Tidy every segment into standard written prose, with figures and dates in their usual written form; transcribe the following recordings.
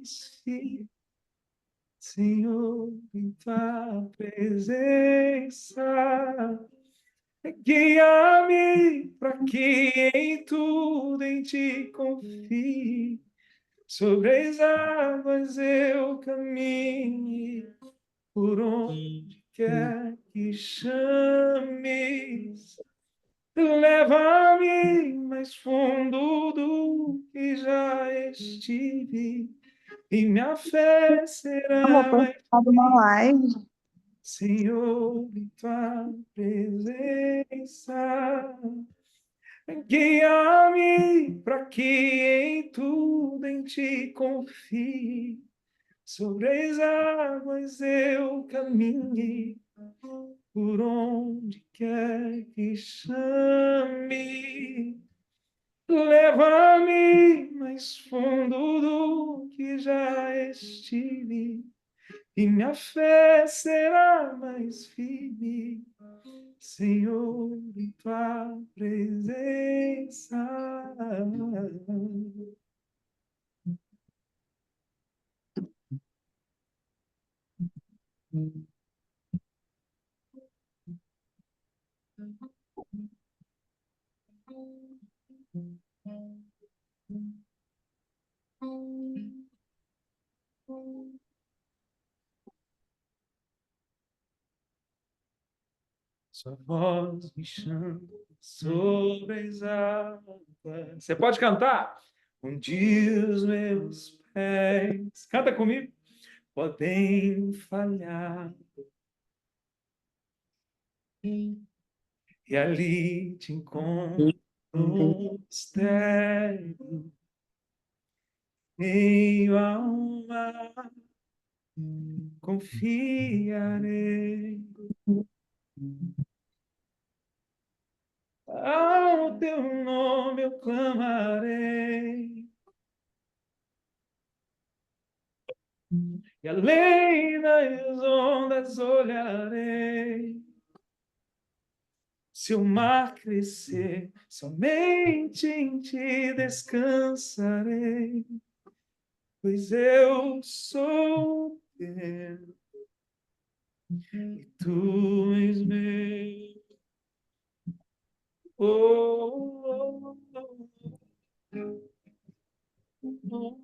mais firme, Senhor, em tua presença. Guia-me para que em tudo em ti confie. Sobre as águas eu caminhe, por onde quer que chames. Leva-me mais fundo do que já estive, e minha fé Vou será mais participar de uma live. Senhor, em tua presença. Guia-me para que em tudo em ti confie. Sobre as águas eu caminhe, por onde quer que chame. Leva-me mais fundo do que já estive, e minha fé será mais firme, Senhor, em tua presença. Sua voz me chama sobre as águas. Você pode cantar? Onde os meus pés, canta comigo, podem falhar. E ali te encontro no mistério, meio ao mar, confiarei. Ao teu nome eu clamarei, e além das ondas olharei. Se o mar crescer, somente em ti descansarei, pois eu sou teu e tu és meu. Oh, oh,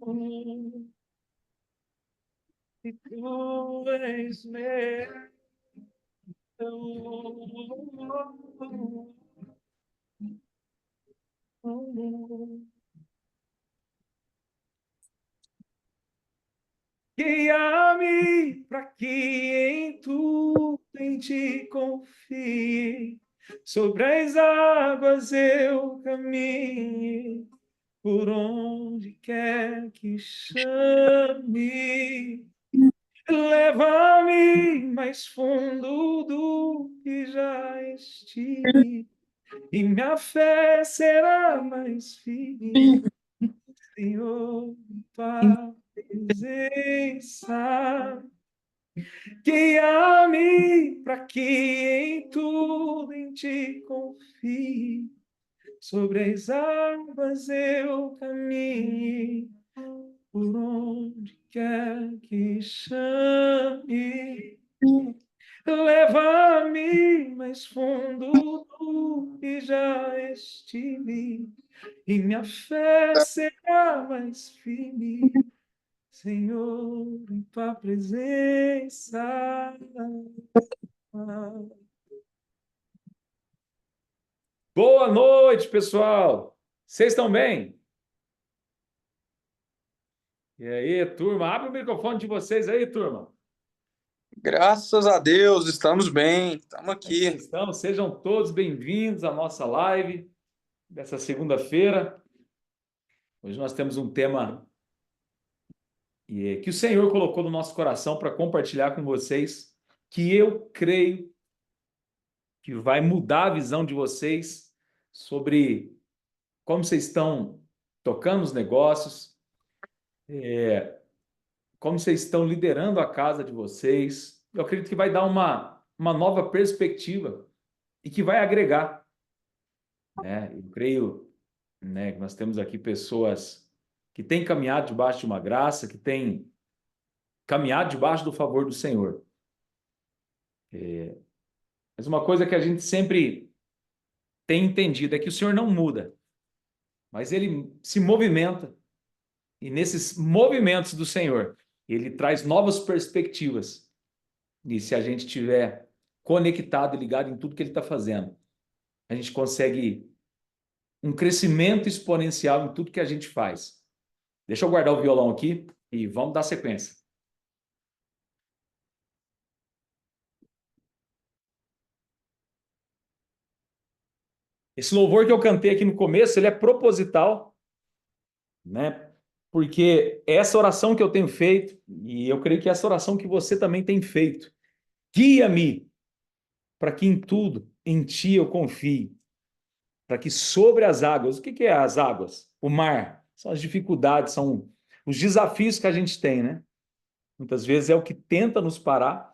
oh, e tu és meu. Guia-me para que em tudo em ti confie. Sobre as águas eu caminhe, por onde quer que chame. Leva-me mais fundo do que já estive, e minha fé será mais firme, Senhor, em tua presença. Guia-me para que em tudo em ti confie. Sobre as águas eu caminhe, por onde quer que chame. Leva-me mais fundo do que já estive, e minha fé será mais firme, Senhor, em tua presença. Boa noite, pessoal. Vocês estão bem? E aí, turma? Abre o microfone de vocês aí, turma. Graças a Deus, estamos bem, estamos aqui. Vocês estão? Sejam todos bem-vindos à nossa live dessa segunda-feira. Hoje nós temos um tema que o Senhor colocou no nosso coração para compartilhar com vocês, que eu creio que vai mudar a visão de vocês sobre como vocês estão tocando os negócios, como vocês estão liderando a casa de vocês. Eu acredito que vai dar uma nova perspectiva e que vai agregar, né? Eu creio, né, que nós temos aqui pessoas que tem caminhado debaixo de uma graça, que tem caminhado debaixo do favor do Senhor. Mas uma coisa que a gente sempre tem entendido é que o Senhor não muda, mas ele se movimenta, e nesses movimentos do Senhor, ele traz novas perspectivas. E se a gente estiver conectado e ligado em tudo que ele está fazendo, a gente consegue um crescimento exponencial em tudo que a gente faz. Deixa eu guardar o violão aqui e vamos dar sequência. Esse louvor que eu cantei aqui no começo, ele é proposital, né? Porque essa oração que eu tenho feito, e eu creio que essa oração que você também tem feito, guia-me para que em tudo, em ti eu confie, para que sobre as águas, o que é as águas? O mar, são as dificuldades, são os desafios que a gente tem, né? Muitas vezes é o que tenta nos parar,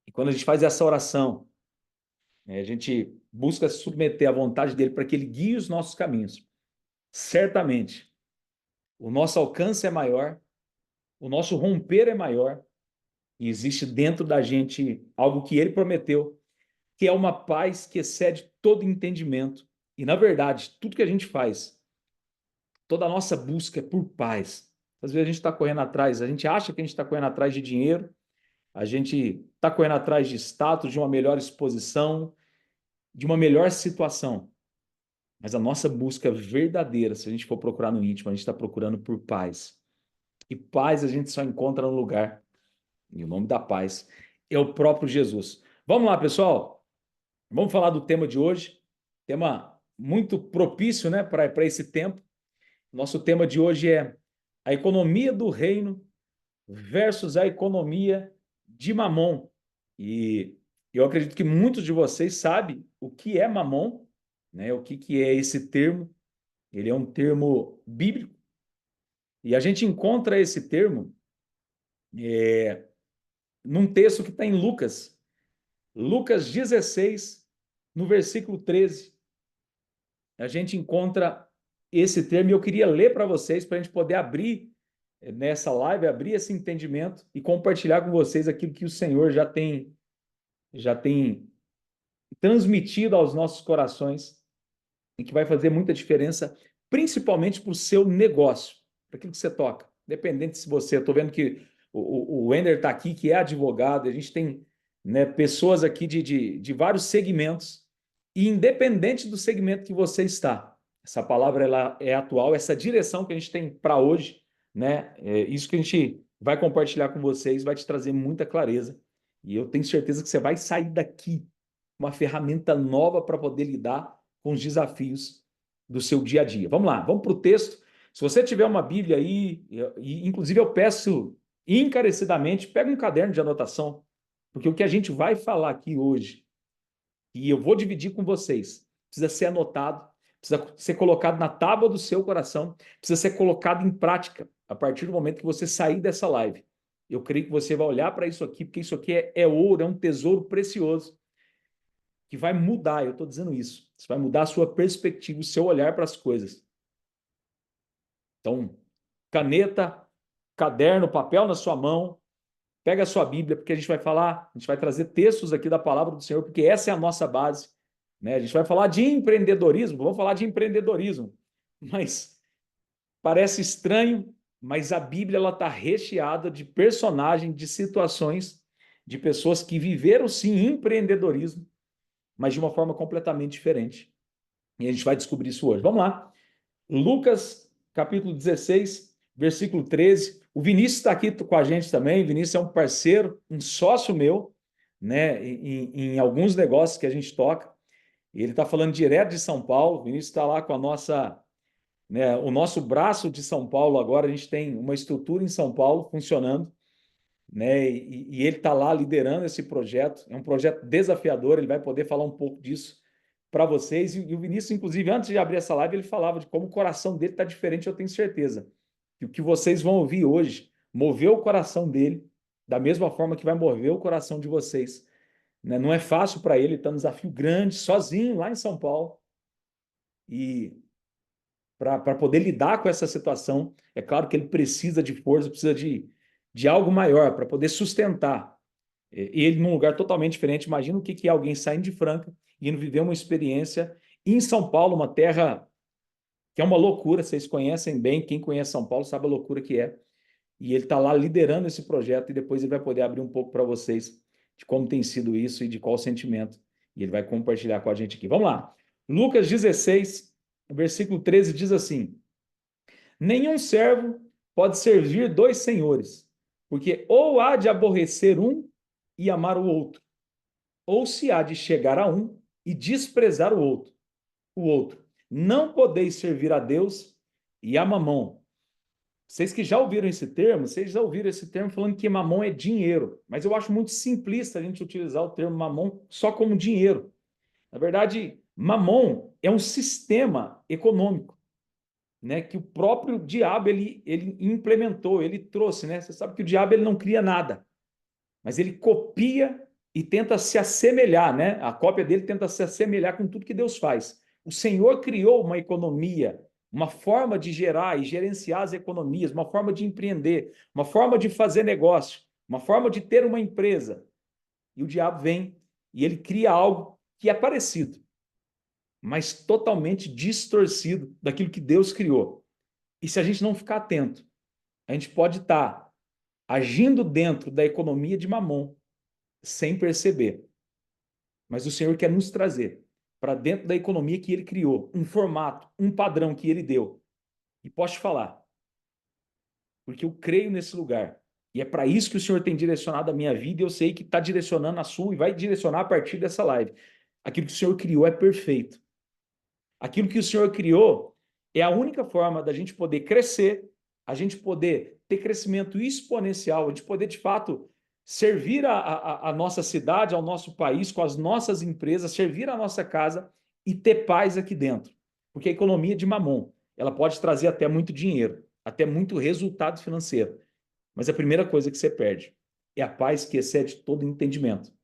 e quando a gente faz essa oração, né, a gente busca se submeter à vontade dele para que ele guie os nossos caminhos. Certamente, o nosso alcance é maior, o nosso romper é maior, e existe dentro da gente algo que ele prometeu, que é uma paz que excede todo entendimento. E, na verdade, tudo que a gente faz, toda a nossa busca é por paz. Às vezes a gente está correndo atrás, a gente acha que a gente está correndo atrás de dinheiro, a gente está correndo atrás de status, de uma melhor exposição, de uma melhor situação. Mas a nossa busca verdadeira, se a gente for procurar no íntimo, a gente está procurando por paz. E paz a gente só encontra no lugar. E o nome da paz é o próprio Jesus. Vamos lá, pessoal? Vamos falar do tema de hoje. Tema muito propício, né, para esse tempo. Nosso tema de hoje é a economia do reino versus a economia de Mamon. E eu acredito que muitos de vocês sabem o que é Mamon, né? O que é esse termo. Ele é um termo bíblico. E a gente encontra esse termo num texto que está em Lucas. Lucas 16, no versículo 13. A gente encontra esse termo e eu queria ler para vocês, para a gente poder abrir nessa live, abrir esse entendimento e compartilhar com vocês aquilo que o Senhor já tem transmitido aos nossos corações e que vai fazer muita diferença, principalmente para o seu negócio, para aquilo que você toca. Independente se você... Estou vendo que o Wender está aqui, que é advogado, a gente tem, né, pessoas aqui de vários segmentos, e independente do segmento que você está, essa palavra ela é atual, essa direção que a gente tem para hoje, né, isso que a gente vai compartilhar com vocês vai te trazer muita clareza, e eu tenho certeza que você vai sair daqui uma ferramenta nova para poder lidar com os desafios do seu dia a dia. Vamos lá, vamos para o texto. Se você tiver uma Bíblia aí, e inclusive eu peço encarecidamente, pega um caderno de anotação, porque o que a gente vai falar aqui hoje, e eu vou dividir com vocês, precisa ser anotado, precisa ser colocado na tábua do seu coração, precisa ser colocado em prática a partir do momento que você sair dessa live. Eu creio que você vai olhar para isso aqui, porque isso aqui é ouro, é um tesouro precioso, que vai mudar, eu estou dizendo isso, isso vai mudar a sua perspectiva, o seu olhar para as coisas. Então, caneta, caderno, papel na sua mão, pega a sua Bíblia, porque a gente vai falar, a gente vai trazer textos aqui da palavra do Senhor, porque essa é a nossa base, né? A gente vai falar de empreendedorismo, vamos falar de empreendedorismo, mas parece estranho, mas a Bíblia ela está recheada de personagens, de situações, de pessoas que viveram sim empreendedorismo, mas de uma forma completamente diferente. E a gente vai descobrir isso hoje. Vamos lá. Lucas, capítulo 16, versículo 13. O Vinícius está aqui com a gente também. O Vinícius é um parceiro, um sócio meu, né, em alguns negócios que a gente toca. E ele está falando direto de São Paulo. O Vinícius está lá com a nossa, né, o nosso braço de São Paulo agora. A gente tem uma estrutura em São Paulo funcionando, né? E ele está lá liderando esse projeto. É um projeto desafiador. Ele vai poder falar um pouco disso para vocês. E o Vinícius, inclusive, antes de abrir essa live, ele falava de como o coração dele está diferente. Eu tenho certeza que o que vocês vão ouvir hoje moveu o coração dele da mesma forma que vai mover o coração de vocês, né? Não é fácil para ele, está um desafio grande, sozinho, lá em São Paulo. E para poder lidar com essa situação. É claro que ele precisa de força, precisa de algo maior para poder sustentar ele num lugar totalmente diferente. Imagina o que é alguém saindo de Franca e indo viver uma experiência em São Paulo, uma terra que é uma loucura. Vocês conhecem bem, quem conhece São Paulo sabe a loucura que é. E ele está lá liderando esse projeto e depois ele vai poder abrir um pouco para vocês de como tem sido isso e de qual sentimento. E ele vai compartilhar com a gente aqui. Vamos lá. Lucas 16, versículo 13 diz assim: nenhum servo pode servir dois senhores, porque ou há de aborrecer um e amar o outro, ou se há de chegar a um e desprezar o outro. Não podeis servir a Deus e a Mamom. Vocês que já ouviram esse termo, vocês já ouviram esse termo falando que mamon é dinheiro, mas eu acho muito simplista a gente utilizar o termo mamon só como dinheiro. Na verdade, mamon é um sistema econômico, né, que o próprio diabo ele implementou, ele trouxe, né? Você sabe que o diabo ele não cria nada, mas ele copia e tenta se assemelhar, né? A cópia dele tenta se assemelhar com tudo que Deus faz. O Senhor criou uma economia, uma forma de gerar e gerenciar as economias, uma forma de empreender, uma forma de fazer negócio, uma forma de ter uma empresa. E o diabo vem e ele cria algo que é parecido, mas totalmente distorcido daquilo que Deus criou. E se a gente não ficar atento, a gente pode estar agindo dentro da economia de Mamon sem perceber. Mas o Senhor quer nos trazer para dentro da economia que ele criou, um formato, um padrão que ele deu. E posso te falar, porque eu creio nesse lugar. E é para isso que o Senhor tem direcionado a minha vida, e eu sei que está direcionando a sua e vai direcionar a partir dessa live. Aquilo que o Senhor criou é perfeito. Aquilo que o Senhor criou é a única forma da gente poder crescer, a gente poder ter crescimento exponencial, a gente poder, de fato, servir a nossa cidade, ao nosso país, com as nossas empresas, servir a nossa casa e ter paz aqui dentro. Porque a economia de Mamon, ela pode trazer até muito dinheiro, até muito resultado financeiro. Mas a primeira coisa que você perde é a paz que excede todo entendimento.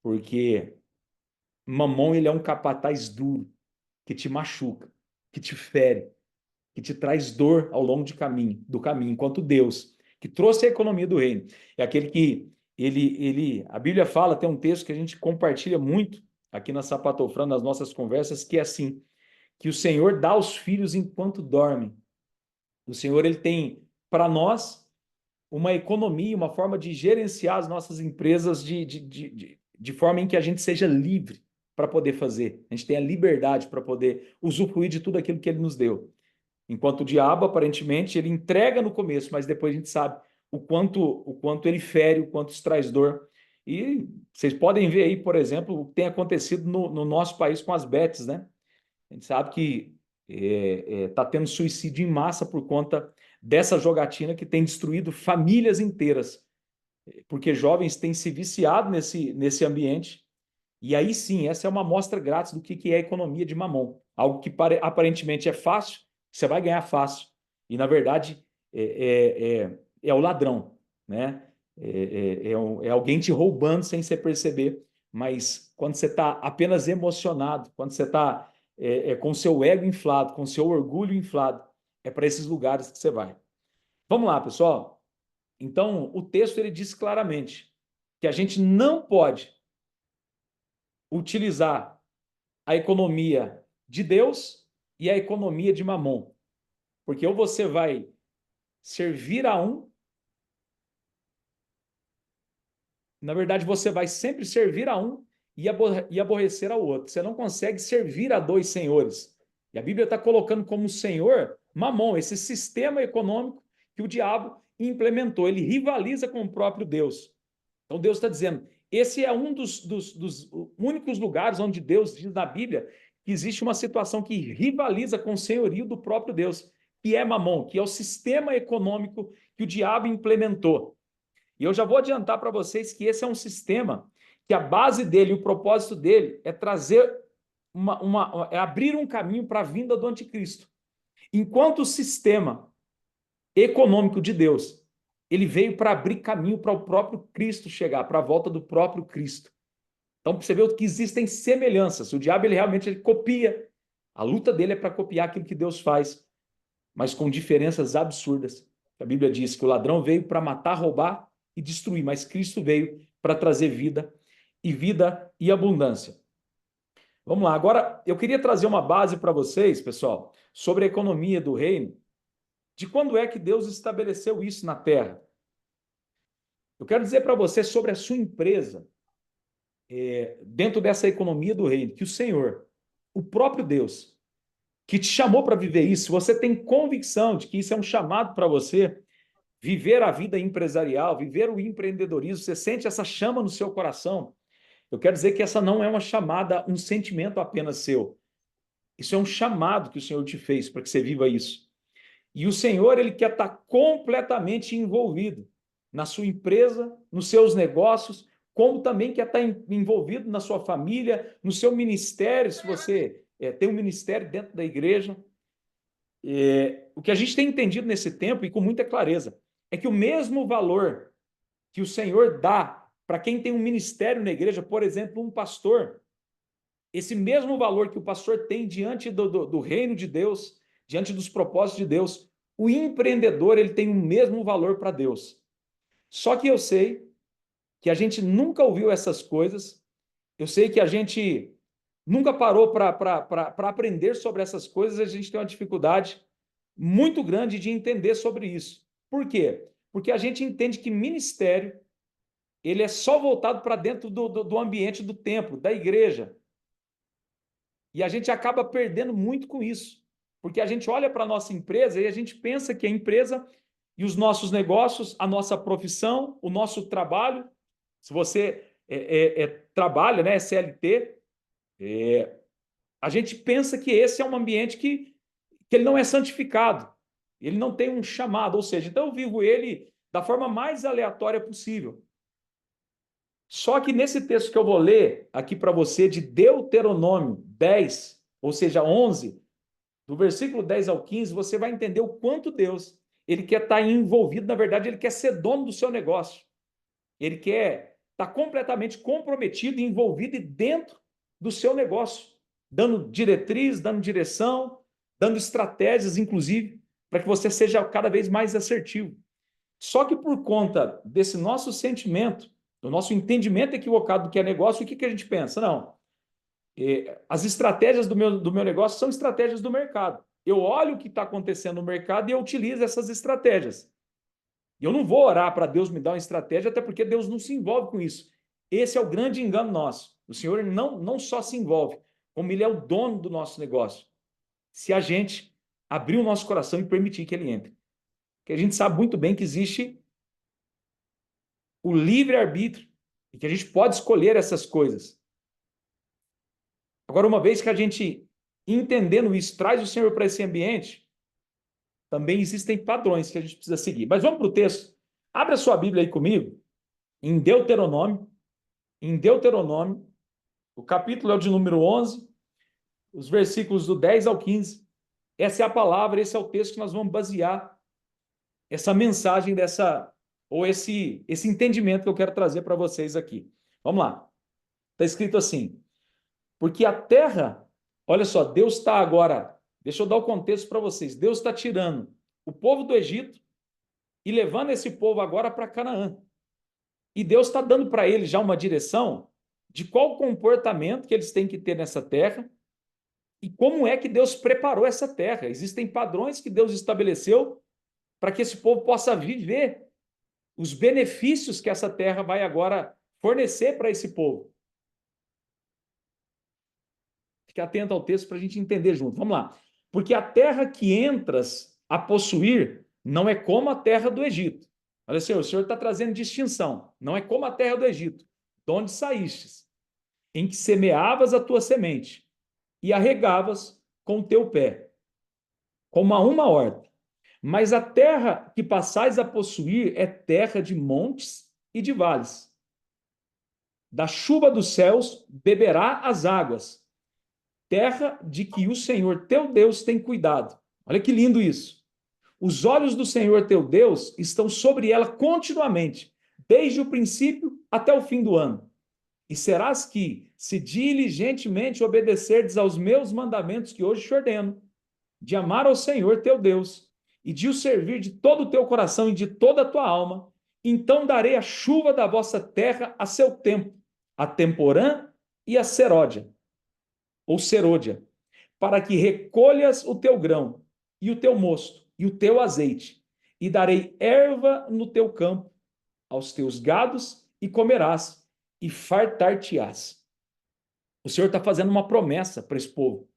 Porque Mamon, ele é um capataz duro, que te machuca, que te fere, que te traz dor ao longo do caminho, enquanto Deus, que trouxe a economia do reino, é aquele que a Bíblia fala, tem um texto que a gente compartilha muito aqui na Sapatofran, nas nossas conversas, que é assim, que o Senhor dá aos filhos enquanto dormem. O Senhor, ele tem para nós uma economia, uma forma de gerenciar as nossas empresas de forma em que a gente seja livre para poder fazer. A gente tem a liberdade para poder usufruir de tudo aquilo que ele nos deu. Enquanto o diabo, aparentemente, ele entrega no começo, mas depois a gente sabe o quanto ele fere, o quanto isso traz dor. E vocês podem ver aí, por exemplo, o que tem acontecido no nosso país com as bets, né? A gente sabe que está tendo suicídio em massa por conta dessa jogatina que tem destruído famílias inteiras, porque jovens têm se viciado nesse ambiente. E aí sim, essa é uma amostra grátis do que é a economia de Mamon. Algo que aparentemente é fácil, você vai ganhar fácil. E, na verdade, é o ladrão, né? É alguém te roubando sem você perceber. Mas quando você está apenas emocionado, quando você está com o seu ego inflado, com o seu orgulho inflado, é para esses lugares que você vai. Vamos lá, pessoal. Então, o texto ele diz claramente que a gente não pode utilizar a economia de Deus e a economia de Mamon. Porque ou você vai servir a um, na verdade, você vai sempre servir a um e aborrecer ao outro. Você não consegue servir a dois senhores. E a Bíblia está colocando como senhor Mamon, esse sistema econômico que o diabo implementou. Ele rivaliza com o próprio Deus. Então Deus está dizendo, esse é um dos únicos lugares onde Deus diz na Bíblia que existe uma situação que rivaliza com o senhorio do próprio Deus, que é Mamon, que é o sistema econômico que o diabo implementou. E eu já vou adiantar para vocês que esse é um sistema que a base dele, o propósito dele é trazer é abrir um caminho para a vinda do anticristo. Enquanto o sistema econômico de Deus, ele veio para abrir caminho para o próprio Cristo chegar, para a volta do próprio Cristo. Então, você vê que existem semelhanças. O diabo, ele realmente copia A luta dele é para copiar aquilo que Deus faz, mas com diferenças absurdas. A Bíblia diz que o ladrão veio para matar, roubar e destruir, mas Cristo veio para trazer vida e abundância. Vamos lá, agora eu queria trazer uma base para vocês, pessoal, sobre a economia do reino, de quando é que Deus estabeleceu isso na terra. Eu quero dizer para você sobre a sua empresa, dentro dessa economia do reino, que o Senhor, o próprio Deus, que te chamou para viver isso, se você tem convicção de que isso é um chamado para você, viver a vida empresarial, viver o empreendedorismo, você sente essa chama no seu coração, eu quero dizer que essa não é uma chamada, um sentimento apenas seu. Isso é um chamado que o Senhor te fez para que você viva isso. E o Senhor, ele quer estar completamente envolvido na sua empresa, nos seus negócios, como também quer estar envolvido na sua família, no seu ministério, se você tem um ministério dentro da igreja. O que a gente tem entendido nesse tempo, e com muita clareza, é que o mesmo valor que o Senhor dá para quem tem um ministério na igreja, por exemplo, um pastor, esse mesmo valor que o pastor tem diante do reino de Deus, diante dos propósitos de Deus, o empreendedor ele tem o mesmo valor para Deus. Só que eu sei que a gente nunca ouviu essas coisas, eu sei que a gente nunca parou para aprender sobre essas coisas, a gente tem uma dificuldade muito grande de entender sobre isso. Por quê? Porque a gente entende que ministério ele é só voltado para dentro do ambiente do templo, da igreja. E a gente acaba perdendo muito com isso, porque a gente olha para a nossa empresa e a gente pensa que a empresa e os nossos negócios, a nossa profissão, o nosso trabalho, se você trabalha, né, CLT, a gente pensa que esse é um ambiente que ele não é santificado, ele não tem um chamado, ou seja, então eu vivo ele da forma mais aleatória possível. Só que nesse texto que eu vou ler aqui para você, de Deuteronômio 10, ou seja, 11, do versículo 10 ao 15, você vai entender o quanto Deus ele quer estar envolvido, na verdade, ele quer ser dono do seu negócio. Ele quer estar completamente comprometido, envolvido e dentro do seu negócio, dando diretriz, dando direção, dando estratégias, inclusive, para que você seja cada vez mais assertivo. Só que por conta desse nosso sentimento, do nosso entendimento equivocado do que é negócio, o que a gente pensa? Não, as estratégias do meu negócio são estratégias do mercado. Eu olho o que está acontecendo no mercado e eu utilizo essas estratégias. E eu não vou orar para Deus me dar uma estratégia, até porque Deus não se envolve com isso. Esse é o grande engano nosso. O Senhor não só se envolve, como Ele é o dono do nosso negócio. Se a gente abrir o nosso coração e permitir que Ele entre. Porque a gente sabe muito bem que existe o livre-arbítrio e que a gente pode escolher essas coisas. Agora, uma vez que a gente, entendendo isso, traz o Senhor para esse ambiente, também existem padrões que a gente precisa seguir. Mas vamos para o texto. Abre a sua Bíblia aí comigo, em Deuteronômio. Em Deuteronômio, o capítulo é o de número 11, os versículos do 10 ao 15. Essa é a palavra, esse é o texto que nós vamos basear essa mensagem ou esse entendimento que eu quero trazer para vocês aqui. Vamos lá. Está escrito assim: porque a terra, olha só, Deus está agora, deixa eu dar o contexto para vocês, Deus está tirando o povo do Egito e levando esse povo agora para Canaã. E Deus está dando para eles já uma direção de qual comportamento que eles têm que ter nessa terra e como é que Deus preparou essa terra. Existem padrões que Deus estabeleceu para que esse povo possa viver os benefícios que essa terra vai agora fornecer para esse povo. Fique atento ao texto para a gente entender junto. Vamos lá. Porque a terra que entras a possuir não é como a terra do Egito. Olha, Senhor, o Senhor está trazendo distinção. Não é como a terra do Egito, de onde saístes, em que semeavas a tua semente e a regavas com o teu pé, como a uma horta. Mas a terra que passais a possuir é terra de montes e de vales. Da chuva dos céus beberá as águas, terra de que o Senhor teu Deus tem cuidado. Olha que lindo isso. Os olhos do Senhor teu Deus estão sobre ela continuamente, desde o princípio até o fim do ano. E serás que, se diligentemente obedecerdes aos meus mandamentos que hoje te ordeno, de amar ao Senhor teu Deus, e de o servir de todo o teu coração e de toda a tua alma, então darei a chuva da vossa terra a seu tempo, a temporã e a seródia, ou serôdia, para que recolhas o teu grão, e o teu mosto, e o teu azeite, e darei erva no teu campo, aos teus gados, e comerás, e fartar-te-ás. O Senhor está fazendo uma promessa para esse povo.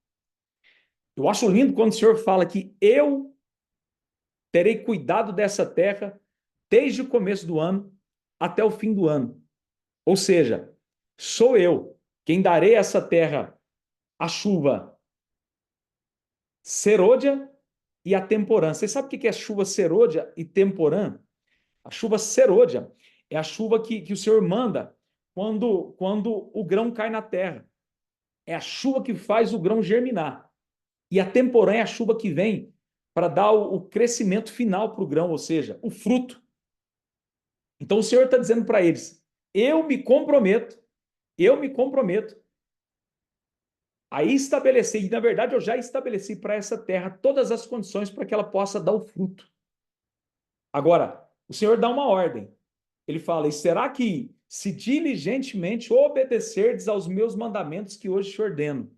Eu acho lindo quando o Senhor fala que eu terei cuidado dessa terra desde o começo do ano até o fim do ano. Ou seja, sou eu quem darei a essa terra a chuva serôdia e a temporã. Você sabe o que é chuva serôdia e temporã? A chuva serôdia é a chuva que o Senhor manda quando o grão cai na terra. É a chuva que faz o grão germinar. E a temporã é a chuva que vem para dar o crescimento final para o grão, ou seja, o fruto. Então o Senhor está dizendo para eles: eu me comprometo a estabelecer, e na verdade eu já estabeleci para essa terra todas as condições para que ela possa dar o fruto. Agora, o Senhor dá uma ordem. Ele fala: e será que, se diligentemente obedecerdes aos meus mandamentos que hoje te ordeno?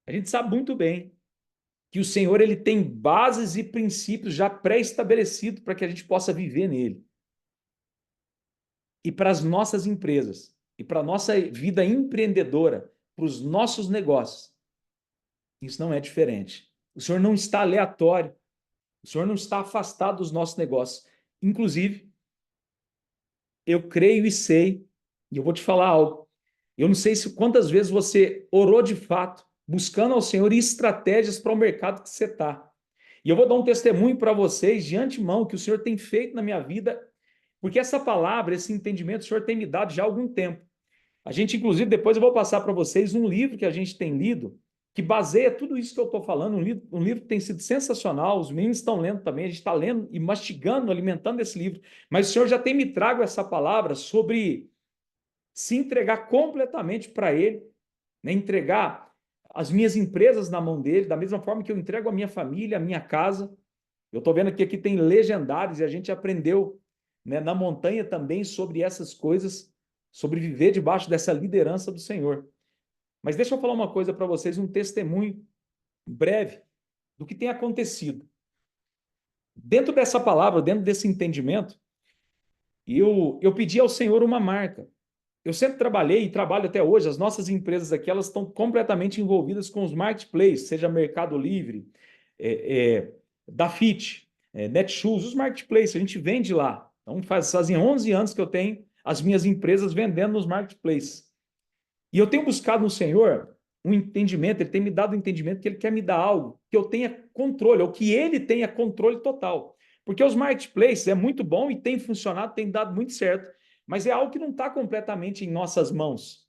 A gente sabe muito bem que o Senhor ele tem bases e princípios já pré-estabelecidos para que a gente possa viver nele. E para as nossas empresas, e para a nossa vida empreendedora, para os nossos negócios, isso não é diferente. O Senhor não está aleatório, o Senhor não está afastado dos nossos negócios. Inclusive, eu creio e sei, e eu vou te falar algo. Eu não sei se quantas vezes você orou de fato, buscando ao Senhor estratégias para o mercado que você está. E eu vou dar um testemunho para vocês de antemão que o Senhor tem feito na minha vida, porque essa palavra, esse entendimento, o Senhor tem me dado já há algum tempo. A gente, inclusive, depois eu vou passar para vocês um livro que a gente tem lido, que baseia tudo isso que eu estou falando, um livro que tem sido sensacional, os meninos estão lendo também, a gente está lendo e mastigando, alimentando esse livro, mas o Senhor já tem me trago essa palavra sobre se entregar completamente para Ele, né? Entregar as minhas empresas na mão dele, da mesma forma que eu entrego a minha família, a minha casa. Eu estou vendo que aqui tem legendários e a gente aprendeu, né, na montanha também sobre essas coisas, sobre viver debaixo dessa liderança do Senhor. Mas deixa eu falar uma coisa para vocês, um testemunho breve do que tem acontecido. Dentro dessa palavra, dentro desse entendimento, eu pedi ao Senhor uma marca. Eu sempre trabalhei e trabalho até hoje, as nossas empresas aqui, elas estão completamente envolvidas com os marketplaces, seja Mercado Livre, Dafit, Netshoes, os marketplaces, a gente vende lá. Então fazem 11 anos que eu tenho as minhas empresas vendendo nos marketplaces. E eu tenho buscado no Senhor um entendimento, Ele tem me dado um entendimento que Ele quer me dar algo, que eu tenha controle, ou que Ele tenha controle total. Porque os marketplaces é muito bom e tem funcionado, tem dado muito certo, mas é algo que não está completamente em nossas mãos.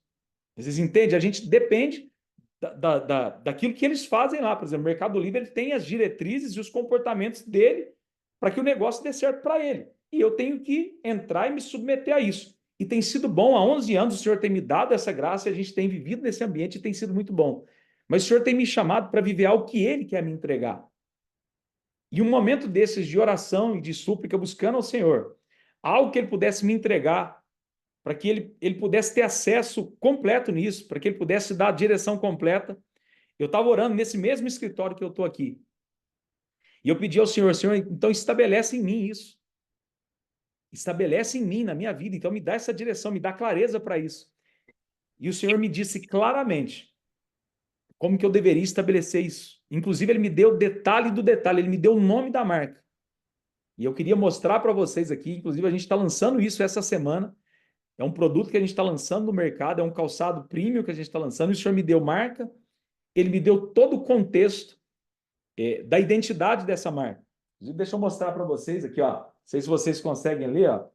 Vocês entendem? A gente depende daquilo que eles fazem lá. Por exemplo, o Mercado Livre ele tem as diretrizes e os comportamentos dele para que o negócio dê certo para ele. E eu tenho que entrar e me submeter a isso. E tem sido bom, há 11 anos o Senhor tem me dado essa graça e a gente tem vivido nesse ambiente e tem sido muito bom. Mas o Senhor tem me chamado para viver algo que Ele quer me entregar. E um momento desses de oração e de súplica, buscando ao Senhor, algo que Ele pudesse me entregar, para que ele pudesse ter acesso completo nisso, para que ele pudesse dar a direção completa. Eu estava orando nesse mesmo escritório que eu estou aqui. E eu pedi ao Senhor, Senhor, então estabelece em mim isso. Estabelece em mim, na minha vida. Então me dá essa direção, me dá clareza para isso. E o Senhor me disse claramente como que eu deveria estabelecer isso. Inclusive, ele me deu detalhe do detalhe, ele me deu o nome da marca. E eu queria mostrar para vocês aqui, inclusive a gente está lançando isso essa semana. É um produto que a gente está lançando no mercado, é um calçado premium que a gente está lançando. O Senhor me deu marca, ele me deu todo o contexto da identidade dessa marca. Deixa eu mostrar para vocês aqui, ó. Não sei se vocês conseguem ler, ó.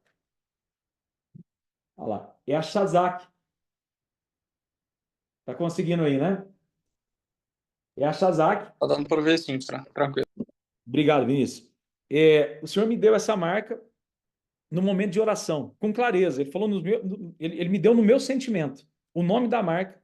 Olha lá. É a Shazak. Tá conseguindo aí, né? É a Shazak. Tá dando para ver sim, tranquilo. Obrigado, Vinícius. O Senhor me deu essa marca no momento de oração, com clareza. Ele falou ele me deu no meu sentimento o nome da marca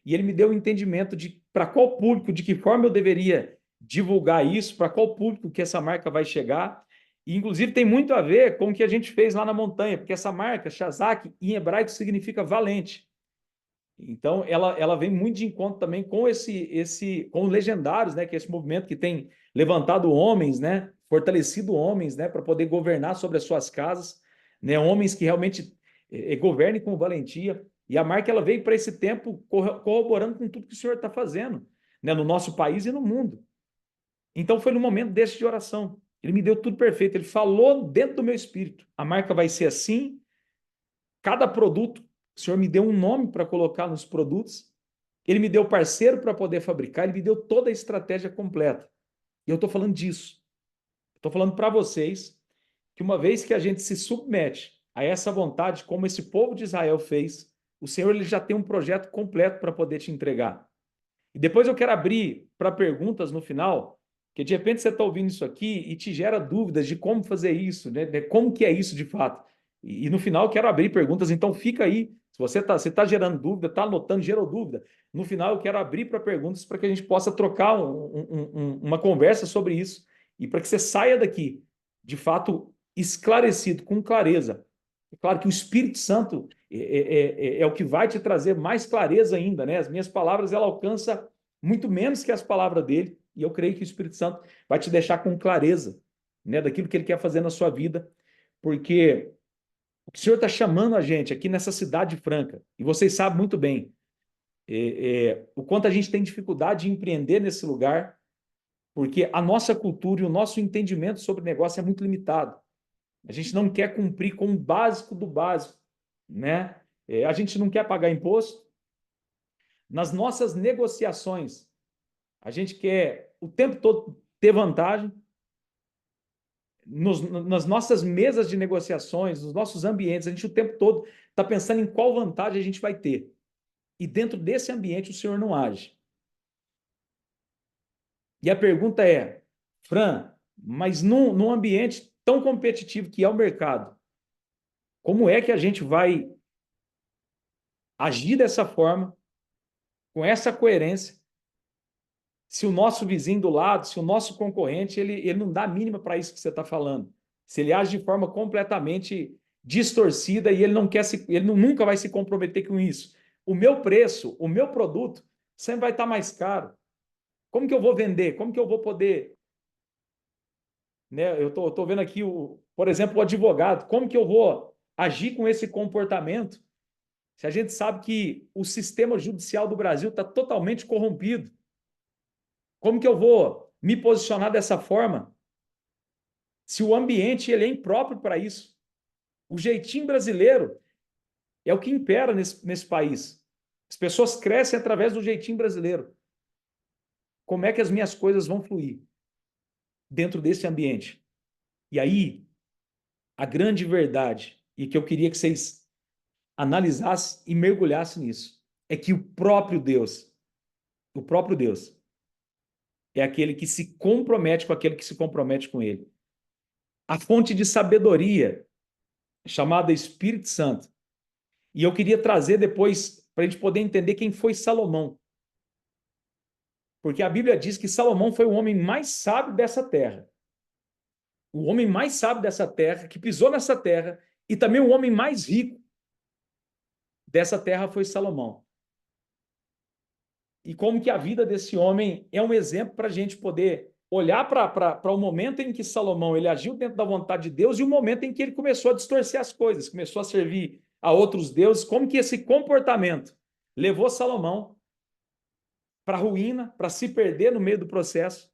e ele me deu o entendimento de para qual público, de que forma eu deveria divulgar isso, para qual público que essa marca vai chegar. E, inclusive, tem muito a ver com o que a gente fez lá na montanha, porque essa marca, Shazak, em hebraico significa valente. Então, ela vem muito de encontro também com com os legendários, né? Que é esse movimento que tem levantado homens, né? Fortalecido homens, né? Para poder governar sobre as suas casas, né? Homens que realmente governem com valentia. E a marca ela veio para esse tempo corroborando com tudo que o Senhor está fazendo, né? No nosso país e no mundo. Então, foi no momento desse de oração. Ele me deu tudo perfeito. Ele falou dentro do meu espírito. A marca vai ser assim. Cada produto, o Senhor me deu um nome para colocar nos produtos, ele me deu parceiro para poder fabricar, ele me deu toda a estratégia completa. E eu estou falando disso. Estou falando para vocês que uma vez que a gente se submete a essa vontade, como esse povo de Israel fez, o Senhor ele já tem um projeto completo para poder te entregar. E depois eu quero abrir para perguntas no final, que de repente você está ouvindo isso aqui e te gera dúvidas de como fazer isso, né? Como que é isso de fato. E no final eu quero abrir perguntas, então fica aí. Se você tá gerando dúvida, está anotando, gerou dúvida. No final eu quero abrir para perguntas para que a gente possa trocar uma conversa sobre isso e para que você saia daqui, de fato, esclarecido, com clareza. É claro que o Espírito Santo é o que vai te trazer mais clareza ainda, né? As minhas palavras, ela alcança muito menos que as palavras dele, e eu creio que o Espírito Santo vai te deixar com clareza, né, daquilo que ele quer fazer na sua vida, porque o Senhor está chamando a gente aqui nessa cidade franca, e vocês sabem muito bem o quanto a gente tem dificuldade de empreender nesse lugar, porque a nossa cultura e o nosso entendimento sobre negócio é muito limitado. A gente não quer cumprir com o básico do básico, né? A gente não quer pagar imposto. Nas nossas negociações, a gente quer o tempo todo ter vantagem. Nas nossas mesas de negociações, nos nossos ambientes, a gente o tempo todo está pensando em qual vantagem a gente vai ter. E dentro desse ambiente o Senhor não age. E a pergunta é, Fran, mas num ambiente tão competitivo que é o mercado, como é que a gente vai agir dessa forma, com essa coerência, se o nosso vizinho do lado, se o nosso concorrente, ele não dá a mínima para isso que você está falando. Se ele age de forma completamente distorcida e ele não quer nunca vai se comprometer com isso. O meu preço, o meu produto, sempre vai estar mais caro. Como que eu vou vender? Como que eu vou poder? Né? Eu tô vendo aqui, por exemplo, o advogado. Como que eu vou agir com esse comportamento se a gente sabe que o sistema judicial do Brasil está totalmente corrompido? Como que eu vou me posicionar dessa forma se o ambiente ele é impróprio para isso? O jeitinho brasileiro é o que impera nesse país. As pessoas crescem através do jeitinho brasileiro. Como é que as minhas coisas vão fluir dentro desse ambiente? E aí, a grande verdade, e que eu queria que vocês analisassem e mergulhassem nisso, é que o próprio Deus, é aquele que se compromete com aquele que se compromete com ele. A fonte de sabedoria, chamada Espírito Santo. E eu queria trazer depois, para a gente poder entender quem foi Salomão. Porque a Bíblia diz que Salomão foi o homem mais sábio dessa terra. O homem mais sábio dessa terra, que pisou nessa terra, e também o homem mais rico dessa terra foi Salomão. E como que a vida desse homem é um exemplo para a gente poder olhar para o momento em que Salomão ele agiu dentro da vontade de Deus e o momento em que ele começou a distorcer as coisas, começou a servir a outros deuses, como que esse comportamento levou Salomão para a ruína, para se perder no meio do processo,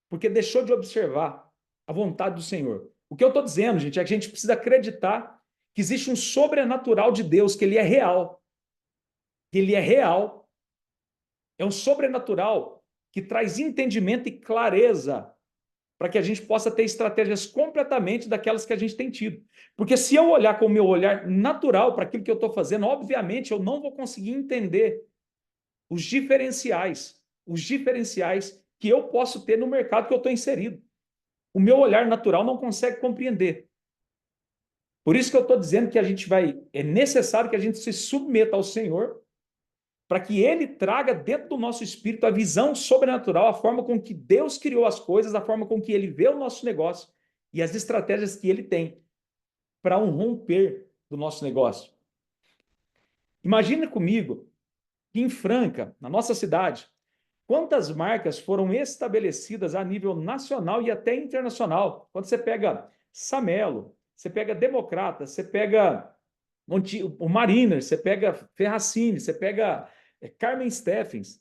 porque deixou de observar a vontade do Senhor. O que eu estou dizendo, gente, é que a gente precisa acreditar que existe um sobrenatural de Deus, que ele é real. Que ele é real. É um sobrenatural que traz entendimento e clareza para que a gente possa ter estratégias completamente daquelas que a gente tem tido. Porque se eu olhar com o meu olhar natural para aquilo que eu estou fazendo, obviamente eu não vou conseguir entender os diferenciais que eu posso ter no mercado que eu estou inserido. O meu olhar natural não consegue compreender. Por isso que eu estou dizendo que é necessário que a gente se submeta ao Senhor, para que Ele traga dentro do nosso espírito a visão sobrenatural, a forma com que Deus criou as coisas, a forma com que Ele vê o nosso negócio e as estratégias que Ele tem para um romper do nosso negócio. Imagina comigo que em Franca, na nossa cidade, quantas marcas foram estabelecidas a nível nacional e até internacional? Quando você pega Samelo, você pega Democrata, você pega o Mariner, você pega Ferracini, você pega Carmen Steffens.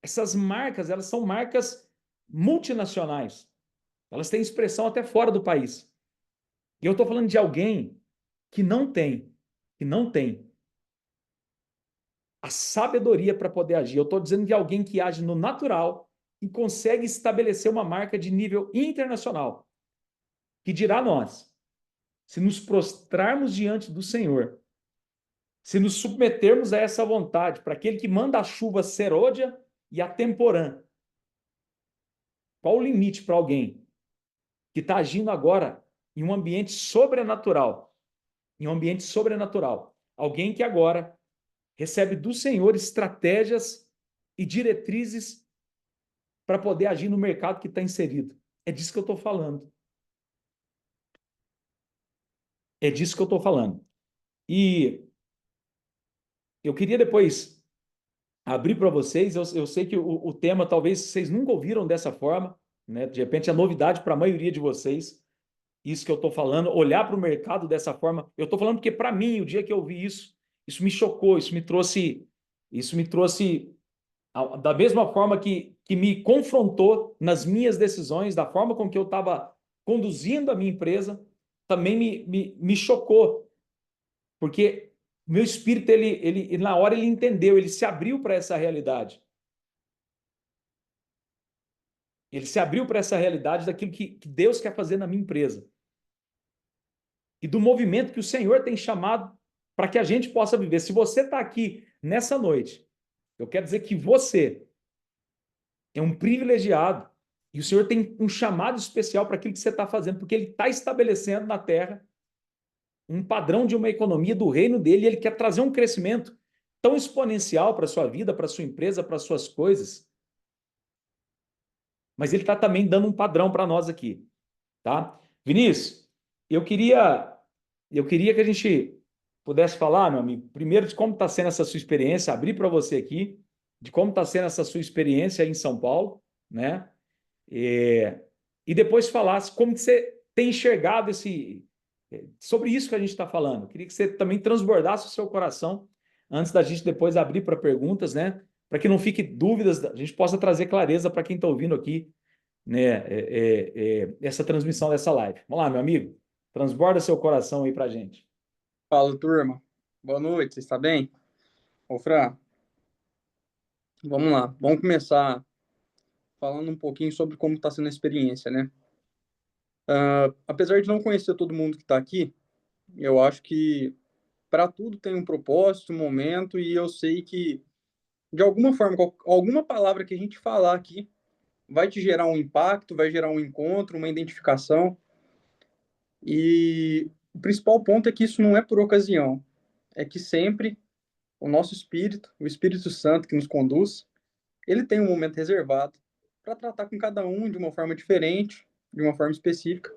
Essas marcas, elas são marcas multinacionais. Elas têm expressão até fora do país. E eu estou falando de alguém que não tem a sabedoria para poder agir. Eu estou dizendo de alguém que age no natural e consegue estabelecer uma marca de nível internacional. Que dirá nós, se nos prostrarmos diante do Senhor, se nos submetermos a essa vontade, para aquele que manda a chuva serôdia e a temporã, qual o limite para alguém que está agindo agora em um ambiente sobrenatural? Em um ambiente sobrenatural. Alguém que agora recebe do Senhor estratégias e diretrizes para poder agir no mercado que está inserido. É disso que eu estou falando. É disso que eu estou falando. E eu queria depois abrir para vocês. Eu sei que o tema talvez vocês nunca ouviram dessa forma, né? De repente é novidade para a maioria de vocês. Isso que eu estou falando, olhar para o mercado dessa forma. Eu estou falando porque, para mim, o dia que eu vi isso, isso me chocou, isso me trouxe da mesma forma que me confrontou nas minhas decisões, da forma com que eu estava conduzindo a minha empresa, também me chocou, porque meu espírito, na hora ele entendeu, ele se abriu para essa realidade. Ele se abriu para essa realidade daquilo que Deus quer fazer na minha empresa. E do movimento que o Senhor tem chamado para que a gente possa viver. Se você está aqui nessa noite, eu quero dizer que você é um privilegiado e o Senhor tem um chamado especial para aquilo que você está fazendo, porque Ele está estabelecendo na terra um padrão de uma economia do reino dele e Ele quer trazer um crescimento tão exponencial para a sua vida, para a sua empresa, para as suas coisas. Mas Ele está também dando um padrão para nós aqui, tá? Vinícius, eu queria que a gente pudesse falar, meu amigo, primeiro de como está sendo essa sua experiência, abrir para você aqui, de como está sendo essa sua experiência aí em São Paulo, né? E depois falasse como que você tem enxergado sobre isso que a gente está falando. Eu queria que você também transbordasse o seu coração antes da gente depois abrir para perguntas, né? Para que não fique dúvidas, a gente possa trazer clareza para quem está ouvindo aqui, né? Essa transmissão dessa live. Vamos lá, meu amigo. Transborda seu coração aí para a gente. Fala, turma. Boa noite, você está bem? Ô, Fran, vamos lá. Vamos começar falando um pouquinho sobre como está sendo a experiência, né? Apesar de não conhecer todo mundo que está aqui, eu acho que para tudo tem um propósito, um momento, e eu sei que, de alguma forma, alguma palavra que a gente falar aqui vai te gerar um impacto, vai gerar um encontro, uma identificação. E o principal ponto é que isso não é por ocasião, é que sempre o nosso espírito, o Espírito Santo que nos conduz, ele tem um momento reservado para tratar com cada um de uma forma diferente, de uma forma específica.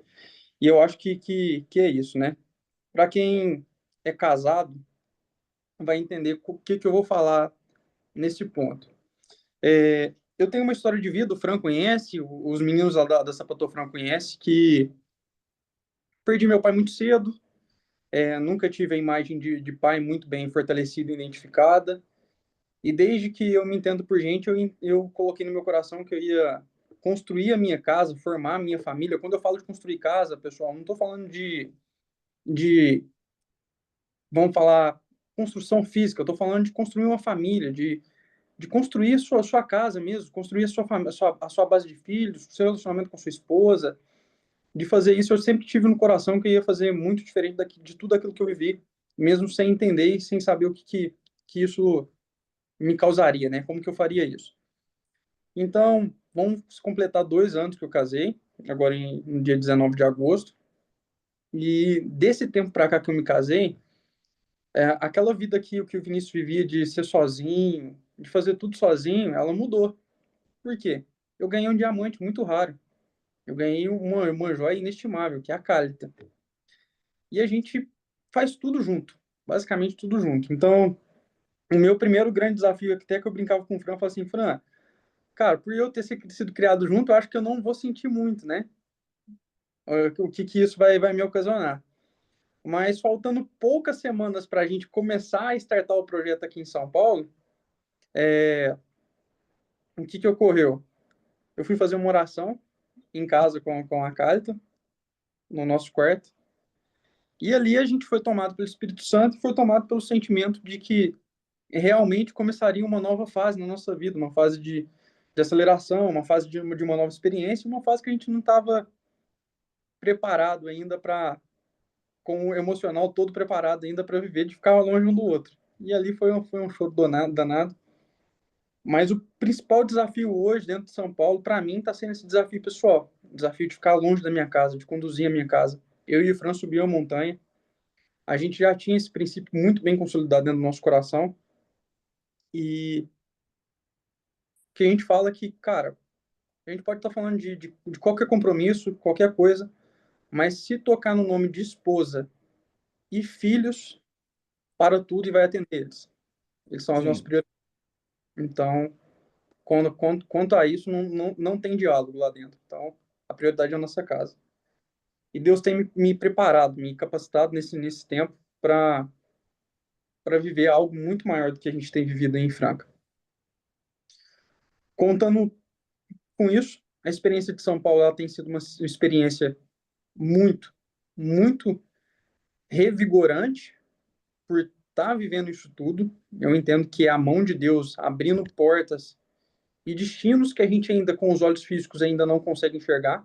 E eu acho que é isso, né? Para quem é casado, vai entender o que eu vou falar nesse ponto. Eu tenho uma história de vida, o Fran conhece, os meninos lá da Sapato Fran conhecem, que perdi meu pai muito cedo, nunca tive a imagem de pai muito bem fortalecida e identificada. E desde que eu me entendo por gente, eu coloquei no meu coração que eu ia construir a minha casa, formar a minha família. Quando eu falo de construir casa, pessoal, não estou falando de, vamos falar, construção física. Eu estou falando de construir uma família, de construir a sua casa mesmo, construir a sua, a sua base de filhos, o seu relacionamento com sua esposa. De fazer isso, eu sempre tive no coração que eu ia fazer muito diferente de tudo aquilo que eu vivi, mesmo sem entender e sem saber o que isso me causaria, né? Como que eu faria isso? Então, vamos completar 2 anos que eu casei, agora no dia 19 de agosto. E desse tempo para cá que eu me casei, aquela vida que o Vinícius vivia de ser sozinho, de fazer tudo sozinho, ela mudou. Por quê? Eu ganhei um diamante muito raro. Eu ganhei uma joia inestimável, que é a Cálita. E a gente faz tudo junto, basicamente tudo junto. Então, o meu primeiro grande desafio, até que eu brincava com o Fran, eu falei assim, Fran, cara, por eu ter sido criado junto, eu acho que eu não vou sentir muito, né? O que isso vai me ocasionar. Mas faltando poucas semanas para a gente começar a startar o projeto aqui em São Paulo, o que ocorreu? Eu fui fazer uma oração em casa com a Cálita, no nosso quarto, e ali a gente foi tomado pelo Espírito Santo e foi tomado pelo sentimento de que realmente começaria uma nova fase na nossa vida, uma fase de aceleração, uma fase de uma nova experiência, uma fase que a gente não estava preparado ainda para, com o emocional todo preparado ainda para viver, de ficar longe um do outro. E ali foi um choro danado. Mas o principal desafio hoje dentro de São Paulo, para mim, está sendo esse desafio pessoal. O desafio de ficar longe da minha casa, de conduzir a minha casa. Eu e o Fran subimos a montanha. A gente já tinha esse princípio muito bem consolidado dentro do nosso coração. E que a gente fala que, cara, a gente pode estar falando de qualquer compromisso, qualquer coisa, mas se tocar no nome de esposa e filhos, para tudo e vai atender eles. Eles são as nossas Sim. prioridades. Então, quanto a isso, não tem diálogo lá dentro. Então, a prioridade é a nossa casa. E Deus tem me preparado, me capacitado nesse tempo para viver algo muito maior do que a gente tem vivido aí em Franca. Contando com isso, a experiência de São Paulo ela tem sido uma experiência muito, muito revigorante por estar vivendo isso tudo. Eu entendo que é a mão de Deus abrindo portas e destinos que a gente ainda, com os olhos físicos, ainda não consegue enxergar.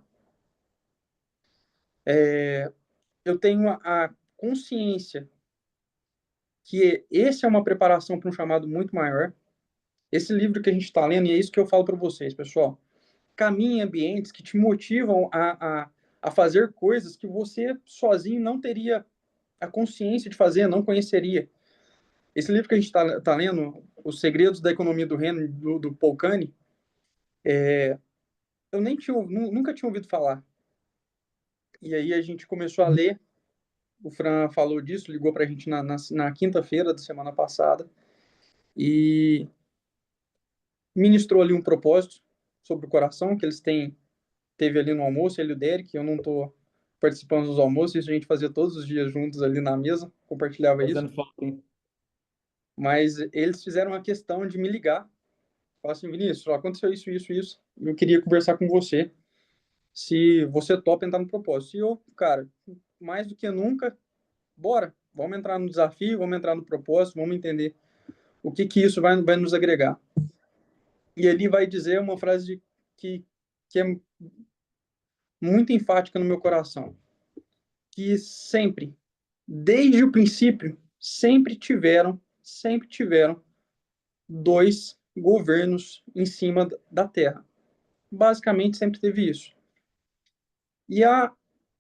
Eu tenho a consciência que esse é uma preparação para um chamado muito maior. Esse livro que a gente está lendo, e é isso que eu falo para vocês, pessoal. Caminhe em ambientes que te motivam a fazer coisas que você sozinho não teria a consciência de fazer, não conheceria. Esse livro que a gente está lendo, Os Segredos da Economia do Reino, do Paul Kahn, eu nem tinha, nunca tinha ouvido falar. E aí a gente começou a ler, o Fran falou disso, ligou para a gente na quinta-feira da semana passada, e ministrou ali um propósito sobre o coração que eles teve ali no almoço, ele e o Derek, eu não estou participando dos almoços, isso a gente fazia todos os dias juntos ali na mesa, compartilhava isso, Fazendo falta, hein? mas eles fizeram a questão de me ligar, falaram assim, Vinícius, aconteceu isso, eu queria conversar com você, se você topa entrar no propósito. E eu, cara, mais do que nunca, bora, vamos entrar no desafio, vamos entrar no propósito, vamos entender o que isso vai nos agregar. E ele vai dizer uma frase que é muito enfática no meu coração, que sempre, desde o princípio, sempre tiveram dois governos em cima da Terra. Basicamente, sempre teve isso. E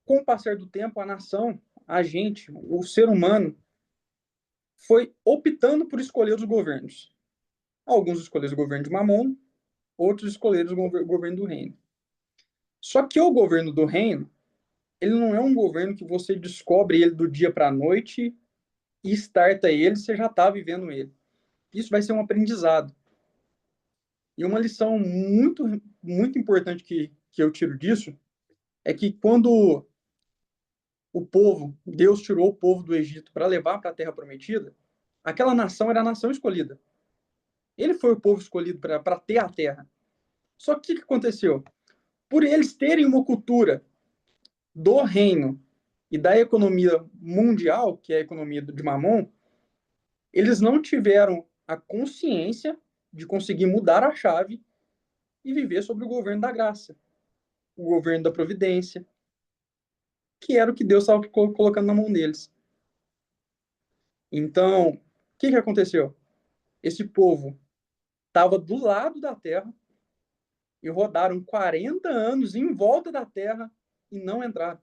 com o passar do tempo, a nação, a gente, o ser humano, foi optando por escolher os governos. Alguns escolheram o governo de Mamon, outros escolheram o governo do reino. Só que o governo do reino, ele não é um governo que você descobre ele do dia para a noite e starta ele, você já está vivendo ele. Isso vai ser um aprendizado. E uma lição muito, muito importante que eu tiro disso é que quando o povo, Deus tirou o povo do Egito para levar para a Terra Prometida, aquela nação era a nação escolhida. Ele foi o povo escolhido para ter a terra. Só que o que aconteceu? Por eles terem uma cultura do reino e da economia mundial, que é a economia de Mamon, eles não tiveram a consciência de conseguir mudar a chave e viver sobre o governo da graça, o governo da providência, que era o que Deus estava colocando na mão deles. Então, o que aconteceu? Esse povo estava do lado da terra e rodaram 40 anos em volta da terra e não entraram.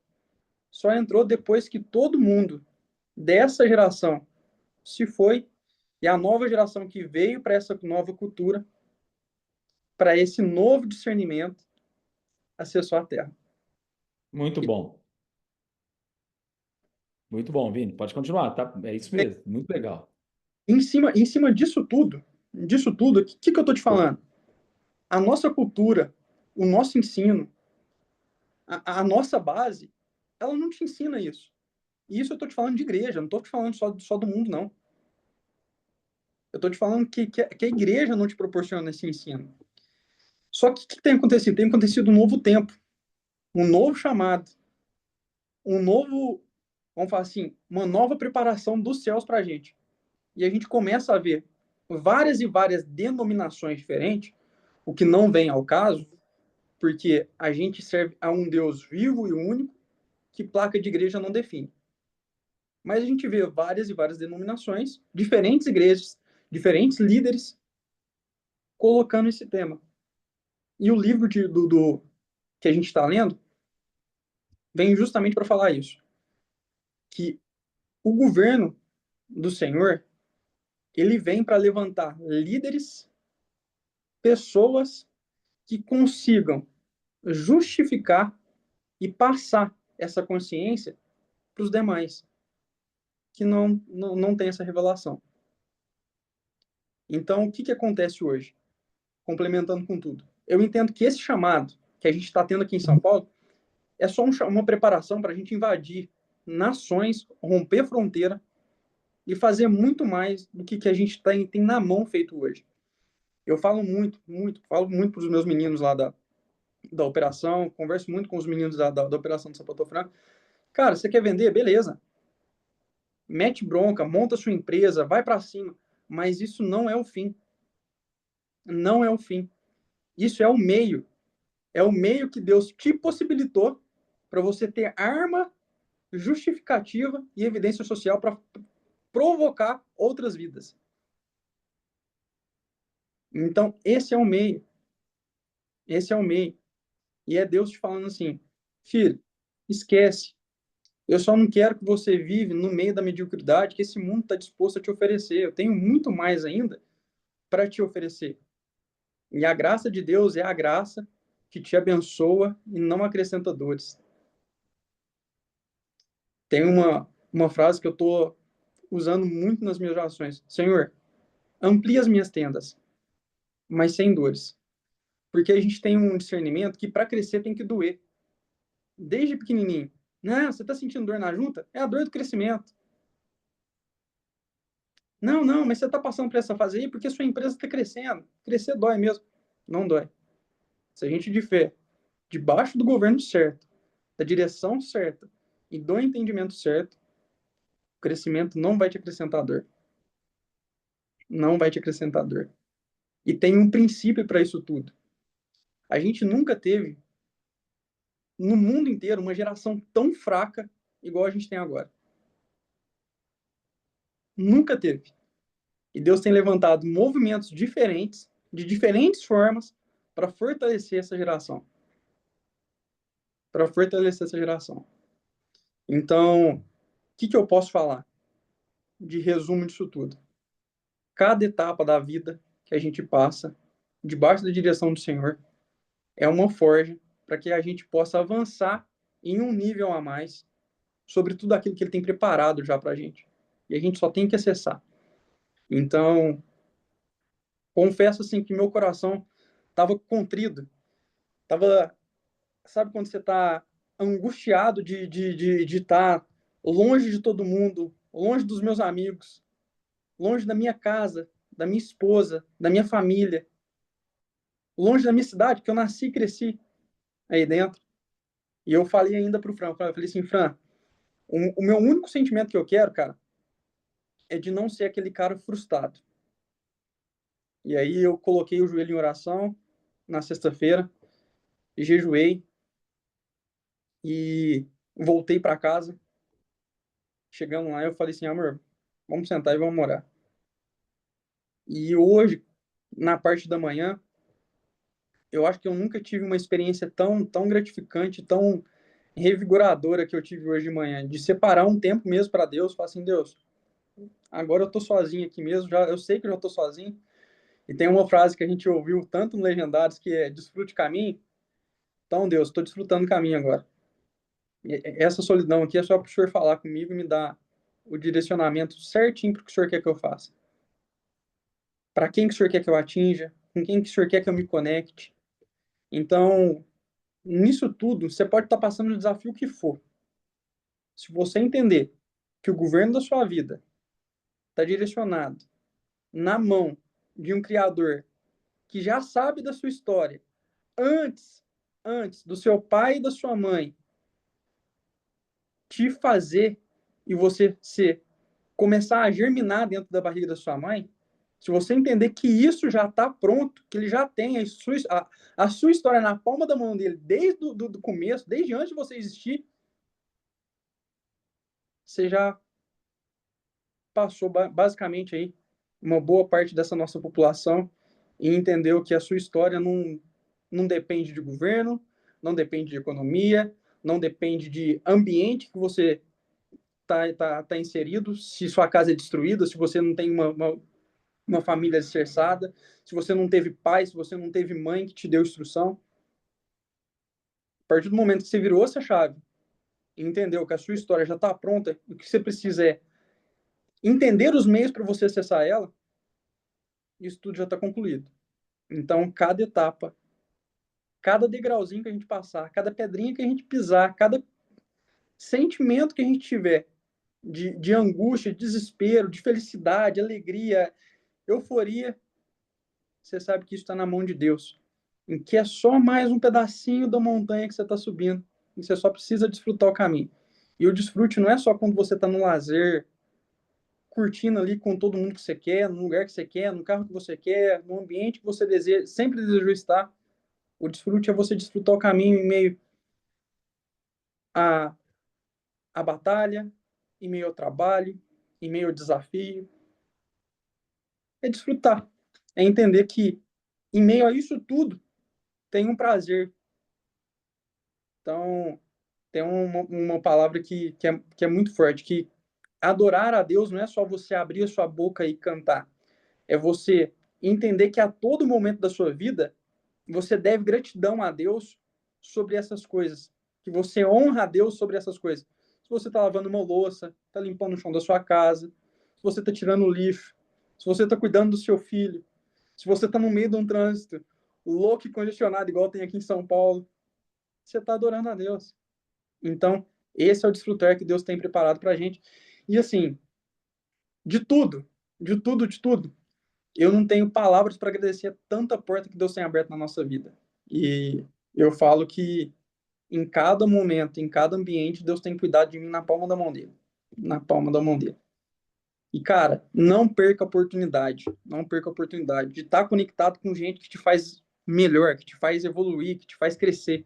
só entrou depois que todo mundo dessa geração se foi e a nova geração que veio para essa nova cultura, para esse novo discernimento, acessou a Terra. Muito E bom. Muito bom, Vini. Pode continuar, tá? É isso mesmo. Muito legal. em cima disso tudo, o que eu estou te falando? A nossa cultura, o nosso ensino, a nossa base, ela não te ensina isso. E isso eu estou te falando de igreja, não estou te falando só do mundo, não. Eu estou te falando que a igreja não te proporciona esse ensino. Só que o que tem acontecido? Tem acontecido um novo tempo, um novo chamado, um novo, vamos falar assim, uma nova preparação dos céus para a gente. E a gente começa a ver várias e várias denominações diferentes, o que não vem ao caso, porque a gente serve a um Deus vivo e único, que placa de igreja não define. Mas a gente vê várias e várias denominações, diferentes igrejas, diferentes líderes, colocando esse tema. E o livro que a gente está lendo vem justamente para falar isso, que o governo do Senhor, ele vem para levantar líderes, pessoas que consigam justificar e passar essa consciência para os demais, que não tem essa revelação. Então, o que acontece hoje? Complementando com tudo. Eu entendo que esse chamado que a gente está tendo aqui em São Paulo é só uma preparação para a gente invadir nações, romper fronteira e fazer muito mais do que a gente tem na mão feito hoje. Eu falo falo muito para os meus meninos lá da operação, converso muito com os meninos da operação de São Paulo Franco. Cara, você quer vender? Beleza. Mete bronca, monta sua empresa, vai para cima. Mas isso não é o fim. Não é o fim. Isso é o meio. É o meio que Deus te possibilitou para você ter arma justificativa e evidência social para provocar outras vidas. Então, esse é o meio. Esse é o meio. E é Deus te falando assim, filho, esquece. Eu só não quero que você vive no meio da mediocridade que esse mundo está disposto a te oferecer. Eu tenho muito mais ainda para te oferecer. E a graça de Deus é a graça que te abençoa e não acrescenta dores. Tem uma frase que eu estou usando muito nas minhas orações. Senhor, amplia as minhas tendas, mas sem dores. Porque a gente tem um discernimento que para crescer tem que doer. Desde pequenininho. Não, você está sentindo dor na junta? É a dor do crescimento. Não, mas você está passando por essa fase aí porque sua empresa está crescendo. Crescer dói mesmo. Não dói. Se a gente de fé, debaixo do governo certo, da direção certa e do entendimento certo, o crescimento não vai te acrescentar dor. Não vai te acrescentar dor. E tem um princípio para isso tudo. A gente nunca teve, no mundo inteiro, uma geração tão fraca igual a gente tem agora. Nunca teve. E Deus tem levantado movimentos diferentes, de diferentes formas, para fortalecer essa geração. Para fortalecer essa geração. Então, o que eu posso falar de resumo disso tudo? Cada etapa da vida que a gente passa, debaixo da direção do Senhor, é uma forja para que a gente possa avançar em um nível a mais sobre tudo aquilo que Ele tem preparado já para a gente. E a gente só tem que acessar. Então, confesso assim que meu coração estava contrido, estava, sabe quando você está angustiado de estar longe de todo mundo, longe dos meus amigos, longe da minha casa, da minha esposa, da minha família, longe da minha cidade, que eu nasci e cresci aí dentro. E eu falei ainda pro Fran, eu falei assim, Fran, o meu único sentimento que eu quero, cara, é de não ser aquele cara frustrado. E aí eu coloquei o joelho em oração na sexta-feira, jejuei e voltei para casa. Chegamos lá, eu falei assim, amor, vamos sentar e vamos orar. E hoje, na parte da manhã, eu acho que eu nunca tive uma experiência tão gratificante, tão revigoradora que eu tive hoje de manhã, de separar um tempo mesmo para Deus, falar assim, Deus, agora eu tô sozinho aqui mesmo, já, eu sei que eu já tô sozinho, e tem uma frase que a gente ouviu tanto no Legendários, que é, desfrute o caminho, então, Deus, estou desfrutando o caminho agora. E essa solidão aqui é só para o Senhor falar comigo e me dar o direcionamento certinho para o que o Senhor quer que eu faça. Para quem que o Senhor quer que eu atinja, com quem que o Senhor quer que eu me conecte. Então, nisso tudo, você pode estar passando o desafio que for. Se você entender que o governo da sua vida está direcionado na mão de um Criador que já sabe da sua história antes, antes do seu pai e da sua mãe te fazer e você começar a germinar dentro da barriga da sua mãe, se você entender que isso já está pronto, que ele já tem a sua história na palma da mão dele desde do começo, desde antes de você existir, você já passou basicamente aí uma boa parte dessa nossa população e entendeu que a sua história não depende de governo, não depende de economia, não depende de ambiente que você tá inserido, se sua casa é destruída, se você não tem uma família alicerçada, se você não teve pai, se você não teve mãe que te deu instrução. A partir do momento que você virou essa chave e entendeu que a sua história já está pronta, o que você precisa é entender os meios para você acessar ela, isso tudo já está concluído. Então, cada etapa, cada degrauzinho que a gente passar, cada pedrinha que a gente pisar, cada sentimento que a gente tiver de angústia, de desespero, de felicidade, alegria, euforia, você sabe que isso está na mão de Deus. Em que é só mais um pedacinho da montanha que você está subindo. E você só precisa desfrutar o caminho. E o desfrute não é só quando você está no lazer, curtindo ali com todo mundo que você quer, no lugar que você quer, no carro que você quer, no ambiente que você deseja, sempre desejou estar. O desfrute é você desfrutar o caminho em meio à, à batalha, em meio ao trabalho, em meio ao desafio. É desfrutar. É entender que, em meio a isso tudo, tem um prazer. Então, tem uma palavra que é muito forte, que adorar a Deus não é só você abrir a sua boca e cantar. É você entender que a todo momento da sua vida, você deve gratidão a Deus sobre essas coisas. Que você honra a Deus sobre essas coisas. Se você está lavando uma louça, está limpando o chão da sua casa, se você está tirando o lixo, se você está cuidando do seu filho, se você está no meio de um trânsito louco e congestionado, igual tem aqui em São Paulo, você está adorando a Deus. Então, esse é o desfrutar que Deus tem preparado para a gente. E assim, de tudo, de tudo, de tudo, eu não tenho palavras para agradecer tanta porta que Deus tem aberto na nossa vida. E eu falo que em cada momento, em cada ambiente, Deus tem cuidado de mim na palma da mão dele. Na palma da mão dele. E, cara, não perca a oportunidade. Não perca a oportunidade de estar conectado com gente que te faz melhor, que te faz evoluir, que te faz crescer.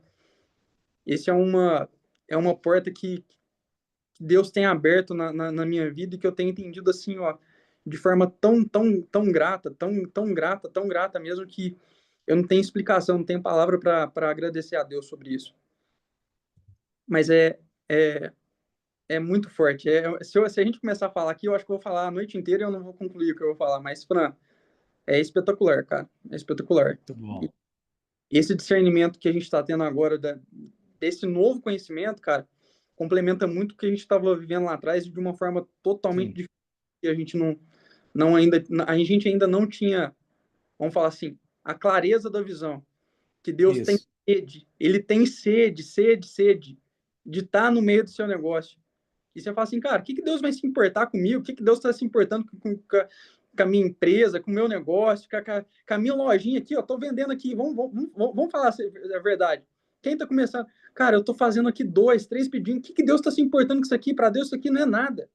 Esse é uma porta que Deus tem aberto na minha vida e que eu tenho entendido assim, ó, de forma tão grata, tão grata mesmo que eu não tenho explicação, não tenho palavra para agradecer a Deus sobre isso. Mas é, é muito forte. Se a gente começar a falar aqui, eu acho que eu vou falar a noite inteira e eu não vou concluir o que eu vou falar. Mas, Fran, é espetacular, cara. É espetacular. Muito bom. Esse discernimento que a gente está tendo agora, desse novo conhecimento, cara, complementa muito o que a gente estava vivendo lá atrás de uma forma totalmente Sim. diferente. Que a gente ainda não tinha, vamos falar assim, a clareza da visão. Que Deus tem Isso. sede. Ele tem sede de estar no meio do seu negócio. E você fala assim, cara, o que Deus vai se importar comigo? O que Deus está se importando com a minha empresa, com o meu negócio, com a minha lojinha aqui, ó, tô vendendo aqui, vamos falar a verdade. Quem tá começando? Cara, eu tô fazendo aqui 2, 3 pedidos, o que Deus está se importando com isso aqui? Para Deus isso aqui não é nada.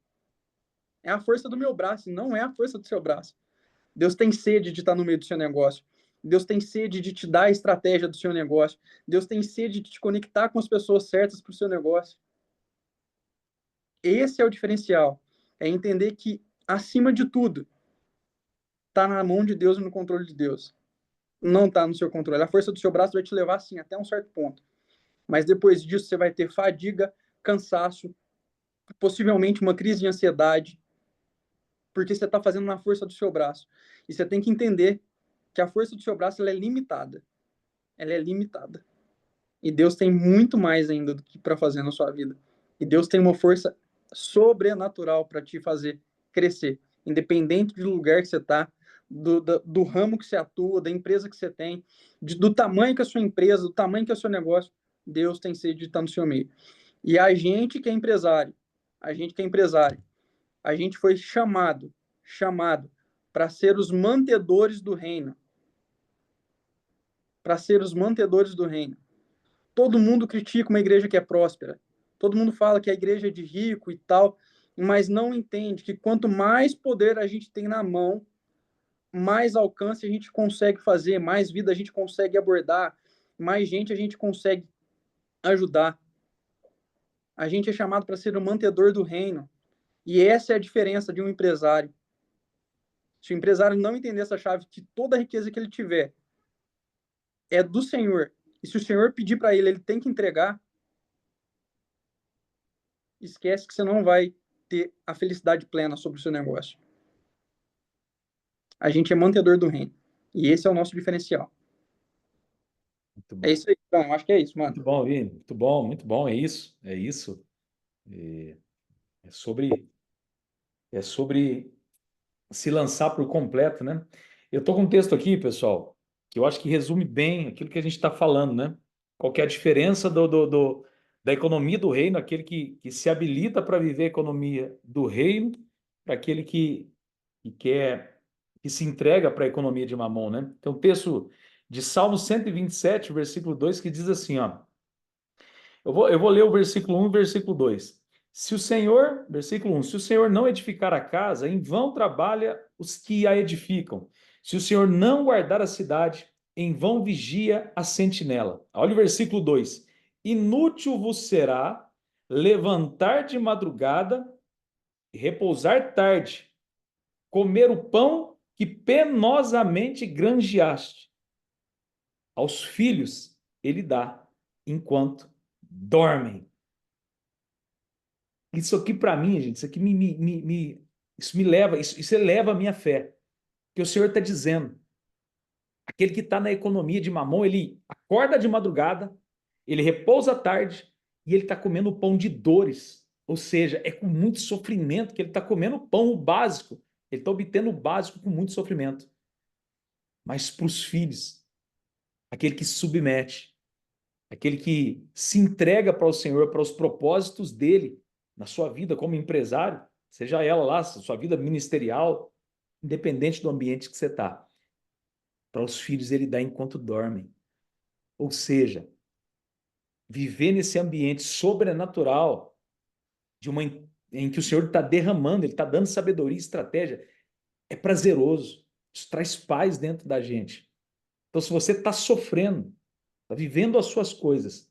É a força do meu braço, não é a força do seu braço. Deus tem sede de estar no meio do seu negócio. Deus tem sede de te dar a estratégia do seu negócio. Deus tem sede de te conectar com as pessoas certas para o seu negócio. Esse é o diferencial. É entender que, acima de tudo, está na mão de Deus e no controle de Deus. Não está no seu controle. A força do seu braço vai te levar, assim, até um certo ponto. mas depois disso você vai ter fadiga, cansaço, possivelmente uma crise de ansiedade, porque você está fazendo na força do seu braço. E você tem que entender que a força do seu braço ela é limitada. Ela é limitada. E Deus tem muito mais ainda do que para fazer na sua vida. E Deus tem uma força sobrenatural para te fazer crescer, independente do lugar que você está, do ramo que você atua, da empresa que você tem, do tamanho que é a sua empresa, do tamanho que é o seu negócio. Deus tem sede de estar no seu meio. E a gente que é empresário, a gente foi chamado para ser os mantedores do reino. Para ser os mantedores do reino. Todo mundo critica uma igreja que é próspera. Todo mundo fala que a igreja é de rico e tal, mas não entende que quanto mais poder a gente tem na mão, mais alcance a gente consegue fazer, mais vida a gente consegue abordar, mais gente a gente consegue ajudar. A gente é chamado para ser o mantedor do reino. E essa é a diferença de um empresário. Se o empresário não entender essa chave, que toda a riqueza que ele tiver é do Senhor, e se o Senhor pedir para ele, ele tem que entregar, esquece que você não vai ter a felicidade plena sobre o seu negócio. A gente é mantedor do reino. E esse é o nosso diferencial. Muito É bom. isso aí, então. Acho que é isso, mano. Muito bom, Vini. Muito bom, muito bom. É isso, é isso. É sobre se lançar por completo, né? Eu estou com um texto aqui, pessoal, que eu acho que resume bem aquilo que a gente está falando, né? Qual que é a diferença da economia do reino, aquele que se habilita para viver a economia do reino, para aquele que quer, que se entrega para a economia de Mamon, né? Tem um texto de Salmo 127, versículo 2, que diz assim, ó. Eu vou ler o versículo 1 e o versículo 2. Se o Senhor, versículo 1, se o Senhor não edificar a casa, em vão trabalha os que a edificam. Se o Senhor não guardar a cidade, em vão vigia a sentinela. Olha o versículo 2. Inútil vos será levantar de madrugada, repousar tarde, comer o pão que penosamente granjeaste. Aos filhos ele dá, enquanto dormem. Isso aqui para mim, gente, isso aqui isso me leva, isso eleva a minha fé. Que o Senhor está dizendo. Aquele que está na economia de Mamon, ele acorda de madrugada, ele repousa à tarde e ele está comendo pão de dores. Ou seja, é com muito sofrimento que ele está comendo o pão, o básico. Ele está obtendo o básico com muito sofrimento. Mas para os filhos, aquele que se submete, aquele que se entrega para o Senhor, para os propósitos dele na sua vida como empresário, seja ela lá, sua vida ministerial, independente do ambiente que você está. Para os filhos ele dá enquanto dormem. Ou seja, viver nesse ambiente sobrenatural em que o Senhor está derramando, ele está dando sabedoria e estratégia, é prazeroso. Isso traz paz dentro da gente. Então, se você está sofrendo, está vivendo as suas coisas,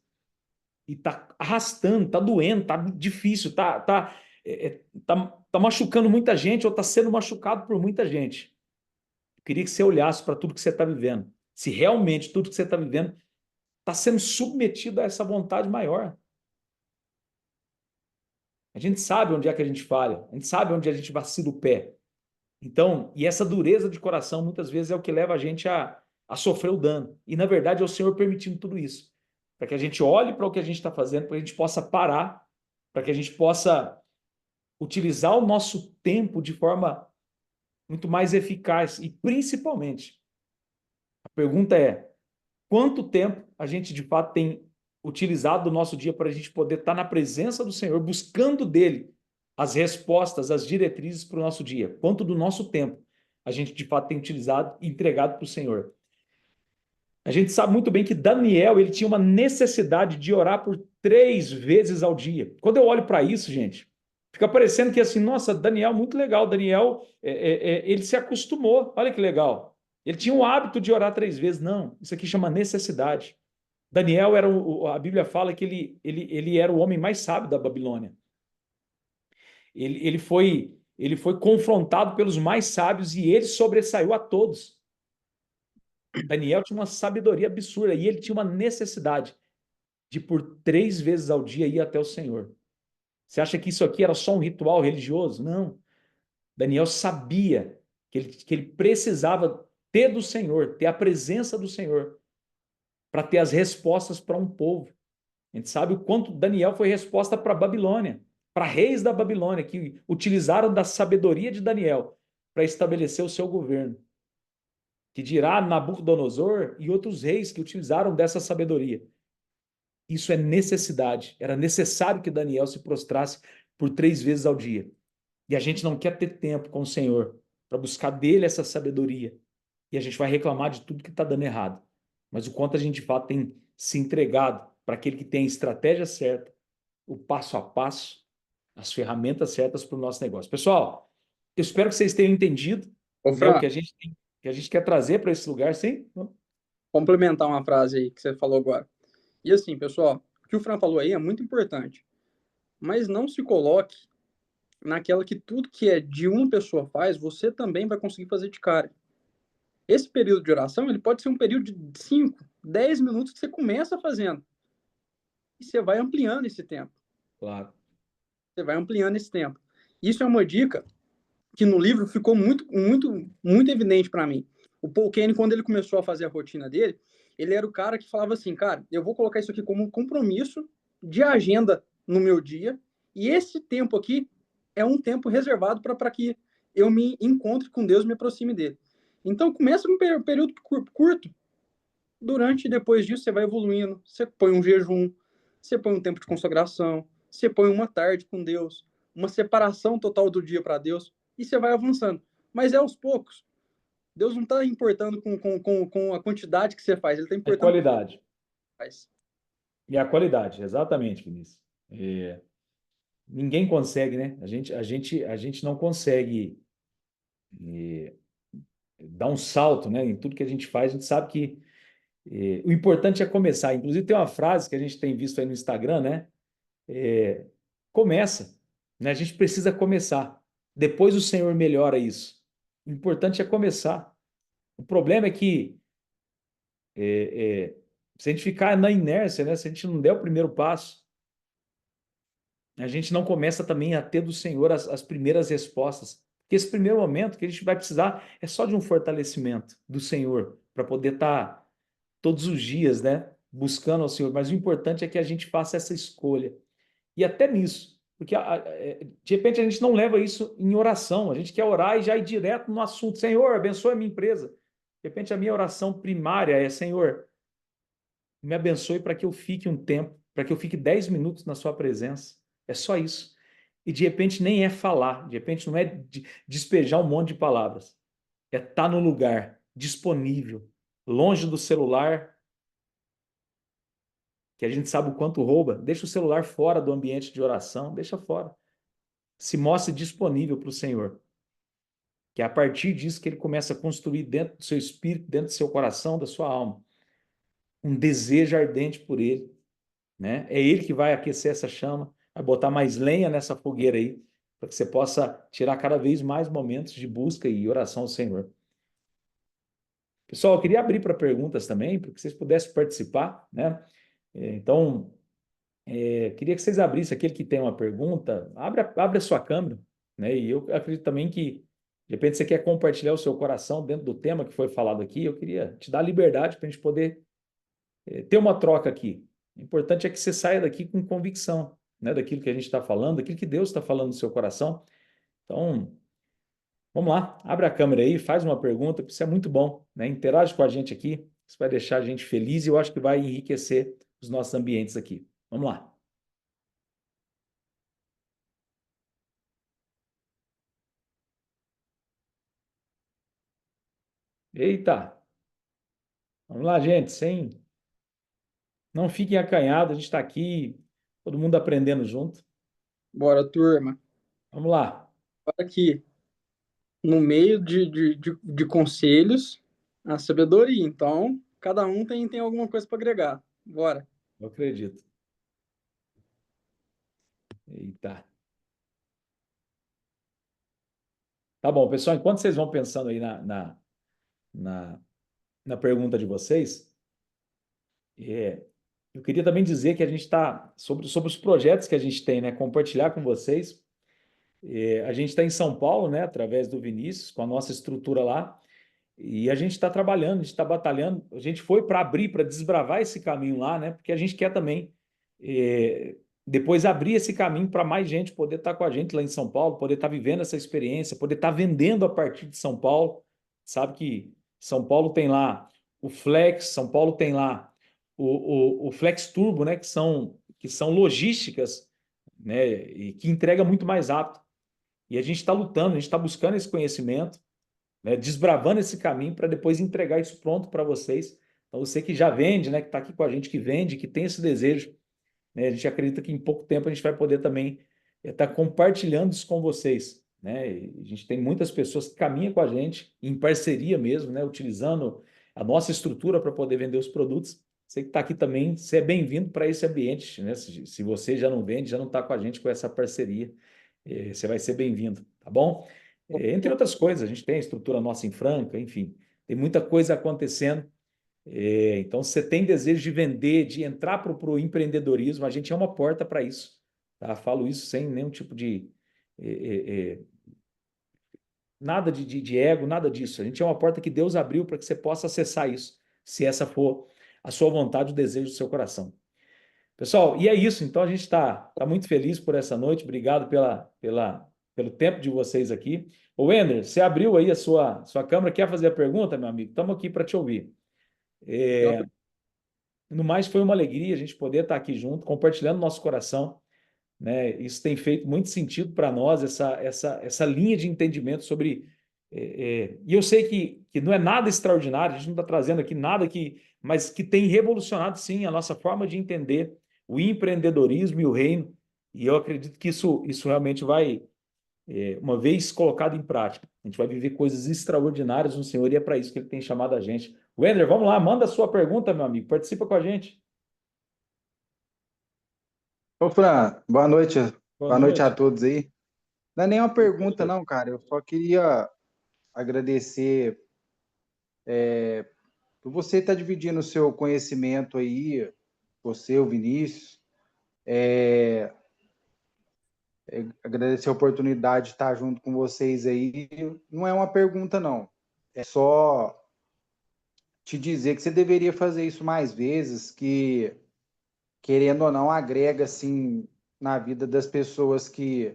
e tá arrastando, tá doendo, tá difícil, tá machucando muita gente ou tá sendo machucado por muita gente. Eu queria que você olhasse para tudo que você está vivendo. Se realmente tudo que você está vivendo está sendo submetido a essa vontade maior. A gente sabe onde é que a gente falha, a gente sabe onde a gente vacila o pé. Então, e essa dureza de coração muitas vezes é o que leva a gente a sofrer o dano. E na verdade é o Senhor permitindo tudo isso. Para que a gente olhe para o que a gente está fazendo, para que a gente possa parar, para que a gente possa utilizar o nosso tempo de forma muito mais eficaz. E principalmente, a pergunta é: quanto tempo a gente de fato tem utilizado do nosso dia para a gente poder estar na presença do Senhor, buscando dele as respostas, as diretrizes para o nosso dia? Quanto do nosso tempo a gente de fato tem utilizado e entregado para o Senhor? A gente sabe muito bem que Daniel ele tinha uma necessidade de orar por 3 vezes ao dia. Quando eu olho para isso, gente, fica parecendo que assim, nossa, Daniel, muito legal. Daniel, ele se acostumou. Olha que legal. Ele tinha o hábito de orar 3 vezes. Não, isso aqui chama necessidade. Daniel era a Bíblia fala que ele era o homem mais sábio da Babilônia. Ele foi confrontado pelos mais sábios e ele sobressaiu a todos. Daniel tinha uma sabedoria absurda e ele tinha uma necessidade. de por 3 vezes ao dia ir até o Senhor. Você acha que isso aqui era só um ritual religioso? Não. Daniel sabia que ele precisava ter do Senhor, ter a presença do Senhor, para ter as respostas para um povo. A gente sabe o quanto Daniel foi resposta para a Babilônia, para reis da Babilônia, que utilizaram da sabedoria de Daniel para estabelecer o seu governo. Que dirá Nabucodonosor e outros reis que utilizaram dessa sabedoria. Isso é necessidade. Era necessário que Daniel se prostrasse por 3 vezes ao dia. E a gente não quer ter tempo com o Senhor para buscar dele essa sabedoria. E a gente vai reclamar de tudo que está dando errado. Mas o quanto a gente de fato tem se entregado para aquele que tem a estratégia certa, o passo a passo, as ferramentas certas para o nosso negócio. Pessoal, eu espero que vocês tenham entendido, Ô, né, o Fran, que que a gente quer trazer para esse lugar, sim? complementar uma frase aí que você falou agora. E assim, pessoal, o que o Fran falou aí é muito importante. Mas não se coloque naquela que tudo que é de uma pessoa faz, você também vai conseguir fazer de cara. Esse período de oração, ele pode ser um período de 5, 10 minutos que você começa fazendo. E você vai ampliando esse tempo. Claro. Você vai ampliando esse tempo. Isso é uma dica que no livro ficou muito evidente para mim. O Paul Kenny, quando ele começou a fazer a rotina dele, ele era o cara que falava assim, cara, eu vou colocar isso aqui como um compromisso de agenda no meu dia, e esse tempo aqui é um tempo reservado para que eu me encontre com Deus, me aproxime dele. Então, começa com um período curto. Durante e depois disso, você vai evoluindo. Você põe um jejum, você põe um tempo de consagração, você põe uma tarde com Deus, uma separação total do dia para Deus, e você vai avançando. Mas é aos poucos. Deus não está importando com a quantidade que você faz, ele está É importando com o que qualidade. você faz. E a qualidade, exatamente, Vinícius. Ninguém consegue, né? A gente não consegue dar um salto, né? Em tudo que a gente faz, a gente sabe que o importante é começar. Inclusive, tem uma frase que a gente tem visto aí no Instagram, né? Começa, né? A gente precisa começar. Depois o Senhor melhora isso. O importante é começar. O problema é que se a gente ficar na inércia, né? Se a gente não der o primeiro passo, a gente não começa também a ter do Senhor as primeiras respostas. Porque esse primeiro momento que a gente vai precisar é só de um fortalecimento do Senhor para poder estar todos os dias, né? Buscando ao Senhor. Mas o importante é que a gente faça essa escolha. E até nisso. Porque de repente a gente não leva isso em oração. A gente quer orar e já ir direto no assunto. Senhor, abençoe a minha empresa. De repente a minha oração primária é: Senhor, me abençoe para que eu fique um tempo, para que eu fique 10 minutos na sua presença. É só isso. E de repente nem é falar, de repente não é despejar um monte de palavras. É estar no lugar, disponível, longe do celular, que a gente sabe o quanto rouba. Deixa o celular fora do ambiente de oração, deixa fora. Se mostre disponível para o Senhor. Que é a partir disso que ele começa a construir dentro do seu espírito, dentro do seu coração, da sua alma, um desejo ardente por ele, né? É ele que vai aquecer essa chama, vai botar mais lenha nessa fogueira aí, para que você possa tirar cada vez mais momentos de busca e oração ao Senhor. Pessoal, eu queria abrir para perguntas também, para que vocês pudessem participar, né? Então, queria que vocês abrissem, aquele que tem uma pergunta, abre a sua câmera, né? E eu acredito também que, de repente, você quer compartilhar o seu coração dentro do tema que foi falado aqui, eu queria te dar liberdade para a gente poder ter uma troca aqui. O importante é que você saia daqui com convicção, né, daquilo que a gente está falando, daquilo que Deus está falando no seu coração. Então, vamos lá, abre a câmera aí, faz uma pergunta, isso é muito bom, né? Interage com a gente aqui, isso vai deixar a gente feliz e eu acho que vai enriquecer os nossos ambientes aqui. Vamos lá. Eita, vamos lá, gente, não fiquem acanhados, a gente está aqui, todo mundo aprendendo junto. Bora, turma. Vamos lá, Aqui, no meio de conselhos, a sabedoria. Então, cada um tem alguma coisa para agregar. Bora. eu acredito. Eita. Tá bom, pessoal, enquanto vocês vão pensando aí na, na pergunta de vocês, eu queria também dizer que a gente está, sobre os projetos que a gente tem, né? Compartilhar com vocês. A gente está em São Paulo, né? Através do Vinícius, com a nossa estrutura lá. E a gente está trabalhando, a gente está batalhando. A gente foi para abrir, para desbravar esse caminho lá, né? Porque a gente quer também depois abrir esse caminho para mais gente poder estar com a gente lá em São Paulo, poder estar vivendo essa experiência, poder estar vendendo a partir de São Paulo. Sabe que São Paulo tem lá o Flex, São Paulo tem lá o Flex Turbo, né? Que são logísticas, né? E que entrega muito mais rápido. E a gente está lutando, a gente está buscando esse conhecimento, né, desbravando esse caminho para depois entregar isso pronto para vocês. Então, você que já vende, né, que está aqui com a gente, que vende, que tem esse desejo, né, a gente acredita que em pouco tempo a gente vai poder também estar compartilhando isso com vocês. Né? E a gente tem muitas pessoas que caminham com a gente, em parceria mesmo, né, utilizando a nossa estrutura para poder vender os produtos. Você que está aqui também, você é bem-vindo para esse ambiente. Né? Se você já não vende, já não está com a gente com essa parceria, você vai ser bem-vindo, tá bom? Entre outras coisas, a gente tem a estrutura nossa em Franca, enfim, tem muita coisa acontecendo. Então, se você tem desejo de vender, de entrar para o empreendedorismo, a gente é uma porta para isso. Tá? Falo isso sem nenhum tipo de nada de ego, nada disso. A gente é uma porta que Deus abriu para que você possa acessar isso, se essa for a sua vontade, o desejo do seu coração. Pessoal, e é isso. Então, a gente está muito feliz por essa noite. Obrigado pelo tempo de vocês aqui. Ô, Wender, você abriu aí a sua câmera. Quer fazer a pergunta, meu amigo? Estamos aqui para te ouvir. No mais, foi uma alegria a gente poder estar aqui junto, compartilhando nosso coração. Né? Isso tem feito muito sentido para nós, essa linha de entendimento sobre. E eu sei que não é nada extraordinário, a gente não está trazendo aqui nada mas que tem revolucionado, sim, a nossa forma de entender o empreendedorismo e o reino. E eu acredito que isso realmente vai, uma vez colocado em prática, a gente vai viver coisas extraordinárias no Senhor e é para isso que Ele tem chamado a gente. Wender, vamos lá, manda a sua pergunta, meu amigo, participa com a gente. Ô, Fran, boa noite. Boa Boa noite a noite. todos aí. Não é nenhuma pergunta, não, cara. Eu só queria agradecer por você estar dividindo o seu conhecimento aí, você, o Vinícius. Agradecer a oportunidade de estar junto com vocês aí. Não é uma pergunta, não. É só te dizer que você deveria fazer isso mais vezes, que, querendo ou não, agrega, assim, na vida das pessoas que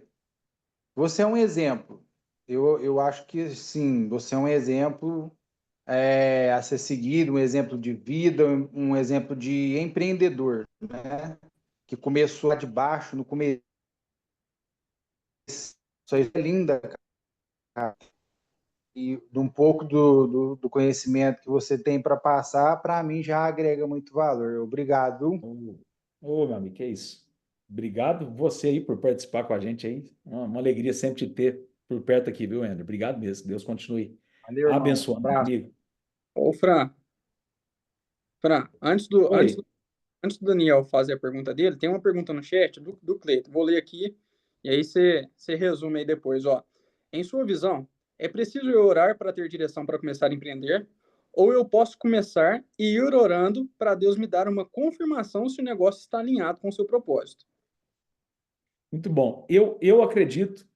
você é um exemplo. Eu acho que sim, você é um exemplo a ser seguido, um exemplo de vida, um exemplo de empreendedor, né? Que começou lá de baixo, no começo. Isso aí é linda, cara. E de um pouco do conhecimento que você tem para passar, para mim já agrega muito valor. Obrigado. Ô, meu amigo, que é isso. Obrigado você aí por participar com a gente aí. Uma alegria sempre te ter por perto aqui, viu, André? Obrigado mesmo. Deus continue Valeu, irmão. abençoando, meu Abraço. amigo. Ô, Fran, Oi. antes do Daniel fazer a pergunta dele, tem uma pergunta no chat do Cleito. Vou ler aqui e aí você resume aí depois. Ó. Em sua visão, é preciso eu orar para ter direção para começar a empreender? Ou eu posso começar e ir orando para Deus me dar uma confirmação se o negócio está alinhado com o seu propósito? Muito bom. Eu acredito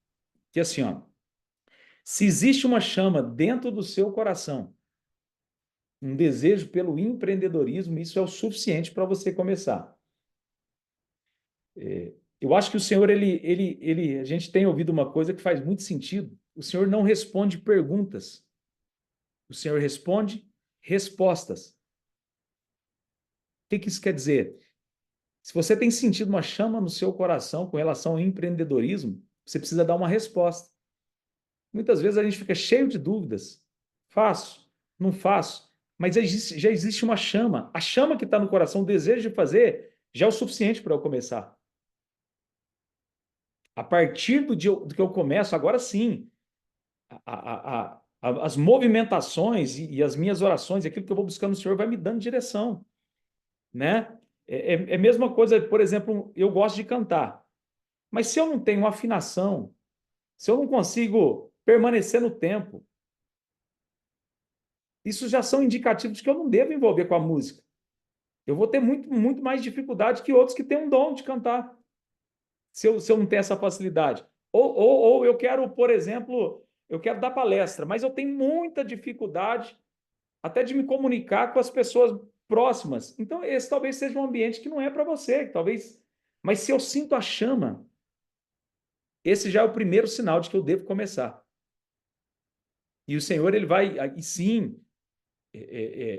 que assim, ó, se existe uma chama dentro do seu coração, um desejo pelo empreendedorismo, isso é o suficiente para você começar. Eu acho que o Senhor, a gente tem ouvido uma coisa que faz muito sentido. O Senhor não responde perguntas. O Senhor responde respostas. O que isso quer dizer? Se você tem sentido uma chama no seu coração com relação ao empreendedorismo, você precisa dar uma resposta. Muitas vezes a gente fica cheio de dúvidas. Faço? Não faço? Mas já existe uma chama. A chama que está no coração, o desejo de fazer, já é o suficiente para eu começar. A partir do que eu começo, agora sim, as movimentações e as minhas orações, aquilo que eu vou buscando no Senhor vai me dando direção, né? É a mesma coisa, por exemplo, eu gosto de cantar, mas se eu não tenho afinação, se eu não consigo permanecer no tempo, isso já são indicativos de que eu não devo envolver com a música. eu vou ter muito mais dificuldade que outros que têm um dom de cantar, se eu não tenho essa facilidade. Ou eu quero, por exemplo, eu quero dar palestra, mas eu tenho muita dificuldade até de me comunicar com as pessoas próximas. Então, esse talvez seja um ambiente que não é para você, talvez. Mas se eu sinto a chama, esse já é o primeiro sinal de que eu devo começar. E o Senhor, ele vai, e sim,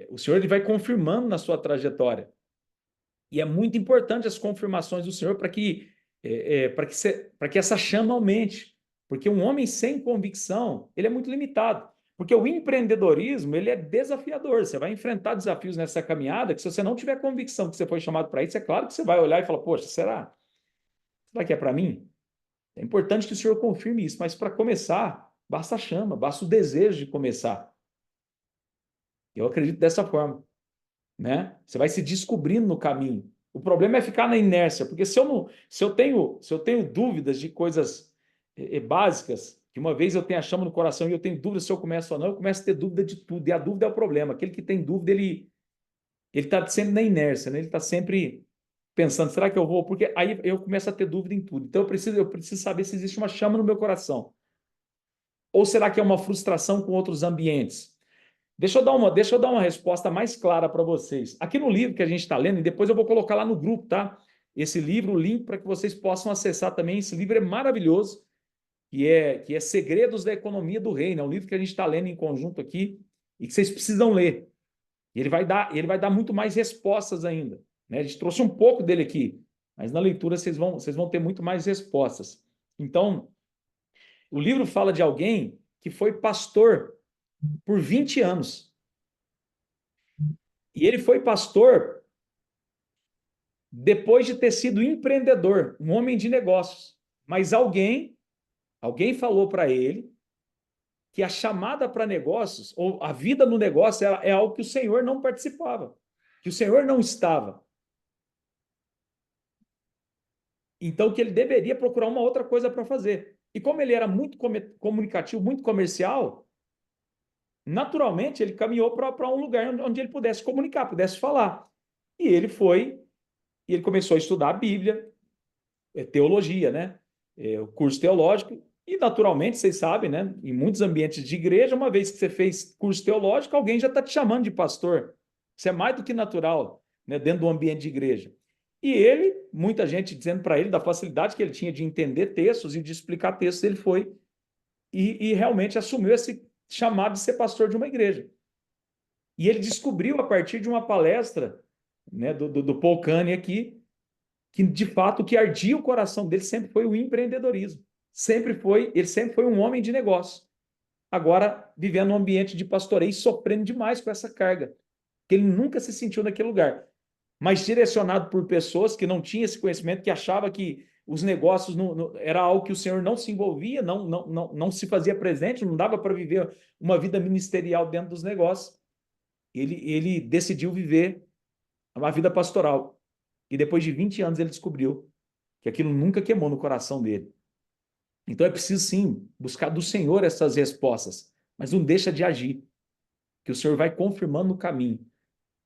o Senhor ele vai confirmando na sua trajetória. E é muito importante as confirmações do Senhor para que essa chama aumente. Porque um homem sem convicção, ele é muito limitado. Porque o empreendedorismo, ele é desafiador. Você vai enfrentar desafios nessa caminhada que se você não tiver convicção que você foi chamado para isso, é claro que você vai olhar e falar, poxa, será? Será que é para mim? É importante que o Senhor confirme isso, mas para começar, basta a chama, basta o desejo de começar. Eu acredito dessa forma, né? Você vai se descobrindo no caminho. O problema é ficar na inércia, porque se eu tenho dúvidas de coisas básicas, que uma vez eu tenho a chama no coração e eu tenho dúvida se eu começo ou não, eu começo a ter dúvida de tudo. E a dúvida é o problema. Aquele que tem dúvida, ele está sempre na inércia, né? Ele está sempre pensando, será que eu vou? Porque aí eu começo a ter dúvida em tudo. Então eu preciso saber se existe uma chama no meu coração. Ou será que é uma frustração com outros ambientes? Deixa eu dar uma resposta mais clara para vocês. Aqui no livro que a gente está lendo, e depois eu vou colocar lá no grupo, tá? Esse livro, o link para que vocês possam acessar também. Esse livro é maravilhoso, que é Segredos da Economia do Reino. É um livro que a gente está lendo em conjunto aqui e que vocês precisam ler. E ele vai dar muito mais respostas ainda, né? A gente trouxe um pouco dele aqui, mas na leitura vocês vão ter muito mais respostas. Então, o livro fala de alguém que foi pastor por 20 anos. E ele foi pastor depois de ter sido empreendedor, um homem de negócios. Mas alguém falou para ele que a chamada para negócios, ou a vida no negócio, é algo que o Senhor não participava, que o Senhor não estava. Então, que ele deveria procurar uma outra coisa para fazer. E como ele era muito comunicativo, muito comercial, naturalmente ele caminhou para um lugar onde ele pudesse comunicar, pudesse falar. E ele começou a estudar a Bíblia, teologia, né? O curso teológico. E, naturalmente, vocês sabem, né? Em muitos ambientes de igreja, uma vez que você fez curso teológico, alguém já está te chamando de pastor. Isso é mais do que natural, né? Dentro do ambiente de igreja. E ele, muita gente dizendo para ele da facilidade que ele tinha de entender textos e de explicar textos, ele foi e realmente assumiu esse chamado de ser pastor de uma igreja. E ele descobriu, a partir de uma palestra, né, do Paul Kane aqui, que de fato o que ardia o coração dele sempre foi o empreendedorismo. Ele sempre foi um homem de negócio. Agora, vivendo num ambiente de pastoreio, sofrendo demais com essa carga, que ele nunca se sentiu naquele lugar. Mas direcionado por pessoas que não tinham esse conhecimento, que achava que os negócios era algo que o Senhor não se envolvia, não se fazia presente, não dava para viver uma vida ministerial dentro dos negócios. Ele decidiu viver uma vida pastoral. E depois de 20 anos ele descobriu que aquilo nunca queimou no coração dele. Então é preciso sim buscar do Senhor essas respostas, mas não deixa de agir, que o Senhor vai confirmando o caminho.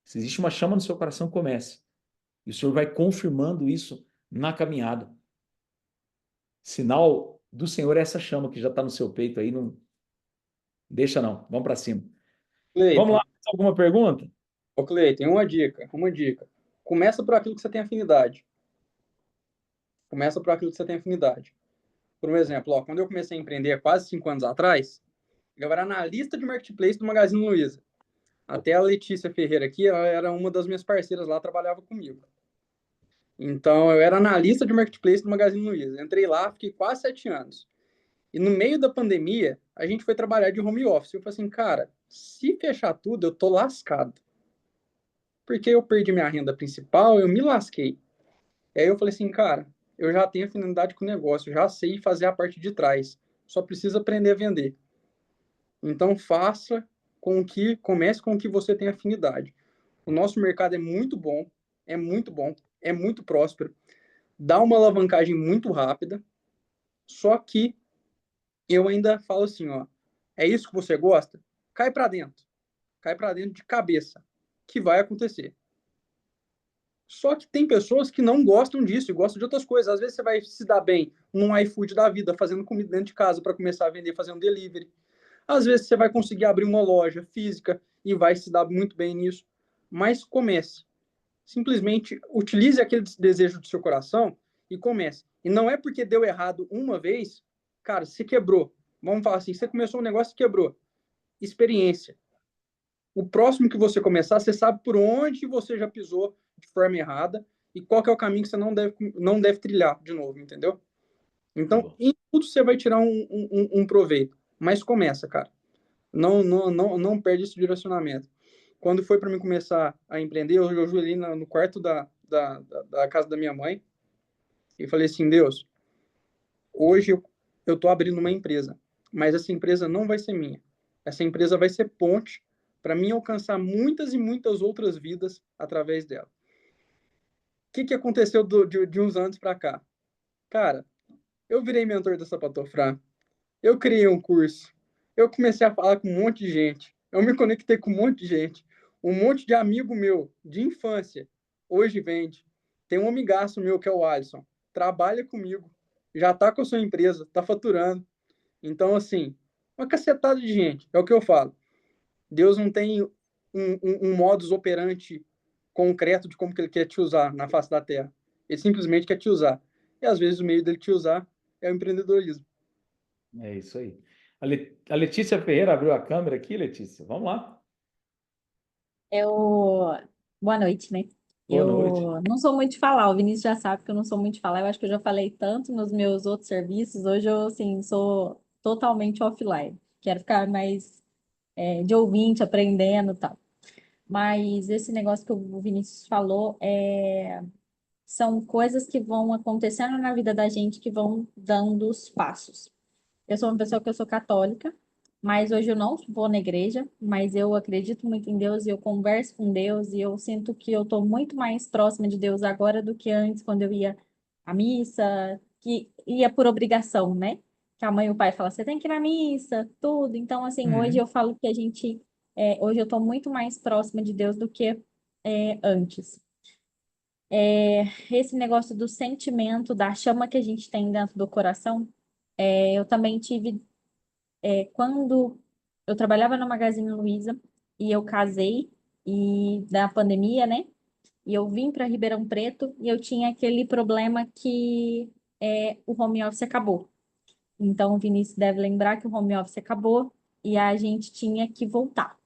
Se existe uma chama no seu coração, comece. E o Senhor vai confirmando isso na caminhada. Sinal do Senhor é essa chama que já está no seu peito aí, não deixa não, vamos para cima. Vamos Cleiton, lá, alguma pergunta? ô Cleiton, uma dica. Começa por aquilo que você tem afinidade. Começa por aquilo que você tem afinidade. Por um exemplo, quando eu comecei a empreender há quase 5 anos atrás, eu era analista de marketplace do Magazine Luiza. Até a Letícia Ferreira aqui, ela era uma das minhas parceiras lá, trabalhava comigo. Então, eu era analista de marketplace do Magazine Luiza. Entrei lá, fiquei quase 7 anos. E no meio da pandemia, a gente foi trabalhar de home office. Eu falei assim, cara, se fechar tudo, eu tô lascado. Porque eu perdi minha renda principal, eu me lasquei. E aí eu falei assim, cara, eu já tenho afinidade com o negócio, já sei fazer a parte de trás. Só preciso aprender a vender. Então, comece com o que você tem afinidade. O nosso mercado é muito bom, é muito próspero, dá uma alavancagem muito rápida, só que eu ainda falo assim, é isso que você gosta? Cai para dentro de cabeça, que vai acontecer. Só que tem pessoas que não gostam disso e gostam de outras coisas. Às vezes você vai se dar bem num iFood da vida, fazendo comida dentro de casa para começar a vender, fazendo delivery. Às vezes você vai conseguir abrir uma loja física e vai se dar muito bem nisso. Mas comece. Simplesmente utilize aquele desejo do seu coração e comece. E não é porque deu errado uma vez, cara, se quebrou. Vamos falar assim, você começou um negócio e quebrou. Experiência. O próximo que você começar, você sabe por onde você já pisou de forma errada e qual que é o caminho que você não deve trilhar de novo, entendeu? Então, Boa. em tudo você vai tirar um proveito. Mas começa, cara. Não perde esse direcionamento. Quando foi para mim começar a empreender, eu ajoelhei no quarto da casa da minha mãe e falei assim, Deus, hoje eu tô abrindo uma empresa, mas essa empresa não vai ser minha. Essa empresa vai ser ponte para mim alcançar muitas e muitas outras vidas através dela. O que aconteceu de uns anos para cá? Cara, eu virei mentor da Sapatofran, eu criei um curso, eu comecei a falar com um monte de gente, eu me conectei com um monte de gente, um monte de amigo meu de infância, hoje vende. Tem um amigaço meu que é o Alisson, trabalha comigo, já está com a sua empresa, está faturando. Então, assim, uma cacetada de gente, é o que eu falo. Deus não tem um modus operandi concreto de como que ele quer te usar na face da terra. Ele simplesmente quer te usar. E às vezes o meio dele te usar é o empreendedorismo. É isso aí. A Letícia Ferreira abriu a câmera aqui, Letícia. Vamos lá. Eu... Boa noite, né? Boa noite. Eu não sou muito de falar, o Vinícius já sabe que eu não sou muito de falar. Eu acho que eu já falei tanto nos meus outros serviços. Hoje eu, assim, sou totalmente offline. Quero ficar mais de ouvinte, aprendendo e tal. Mas esse negócio que o Vinícius falou são coisas que vão acontecendo na vida da gente que vão dando os passos. Eu sou uma pessoa que eu sou católica, mas hoje eu não vou na igreja, mas eu acredito muito em Deus e eu converso com Deus e eu sinto que eu estou muito mais próxima de Deus agora do que antes, quando eu ia à missa, que ia por obrigação, né? Que a mãe e o pai falam, você tem que ir na missa, tudo. Então, assim, hoje eu falo que hoje eu estou muito mais próxima de Deus do que antes. Esse negócio do sentimento, da chama que a gente tem dentro do coração, eu também tive quando eu trabalhava no Magazine Luiza e eu casei e da pandemia, né? E eu vim para Ribeirão Preto e eu tinha aquele problema que o home office acabou. Então, o Vinícius deve lembrar que o home office acabou e a gente tinha que voltar.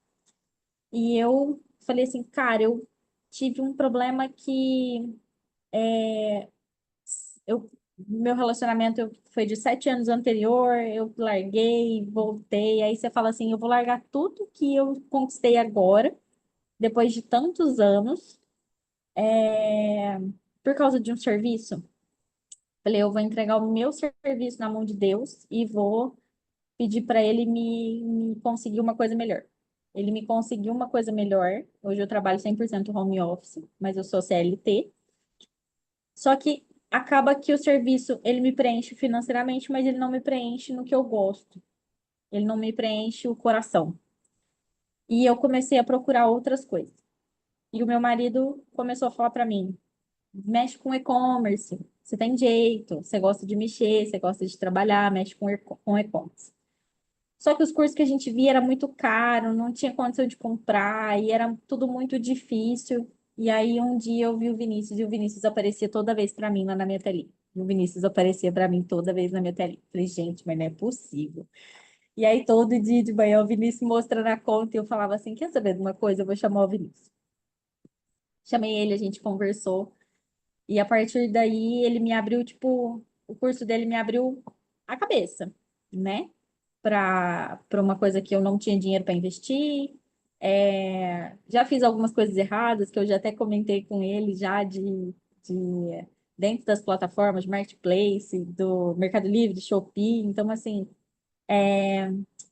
E eu falei assim, cara, eu tive um problema que meu relacionamento foi de 7 anos anterior, eu larguei, voltei. Aí você fala assim, eu vou largar tudo que eu conquistei agora, depois de tantos anos, por causa de um serviço. Falei, eu vou entregar o meu serviço na mão de Deus e vou pedir para ele me conseguir uma coisa melhor. Ele me conseguiu uma coisa melhor. Hoje eu trabalho 100% home office, mas eu sou CLT. Só que acaba que o serviço, ele me preenche financeiramente, mas ele não me preenche no que eu gosto. Ele não me preenche o coração. E eu comecei a procurar outras coisas. E o meu marido começou a falar para mim: mexe com e-commerce, você tem jeito, você gosta de mexer, você gosta de trabalhar, mexe com e-commerce. Só que os cursos que a gente via era muito caro, não tinha condição de comprar e era tudo muito difícil. E aí um dia eu vi o Vinícius e o Vinícius aparecia toda vez para mim lá na minha telinha. O Vinícius aparecia para mim toda vez na minha telinha. Falei, gente, mas não é possível. E aí todo dia de manhã o Vinícius mostrando a conta e eu falava assim, quer saber de uma coisa? Eu vou chamar o Vinícius. Chamei ele, a gente conversou. E a partir daí ele me abriu, tipo, o curso dele me abriu a cabeça, né? Para uma coisa que eu não tinha dinheiro para investir. Já fiz algumas coisas erradas que eu já até comentei com ele já de dentro das plataformas de marketplace, do Mercado Livre, Shopee. Então, assim,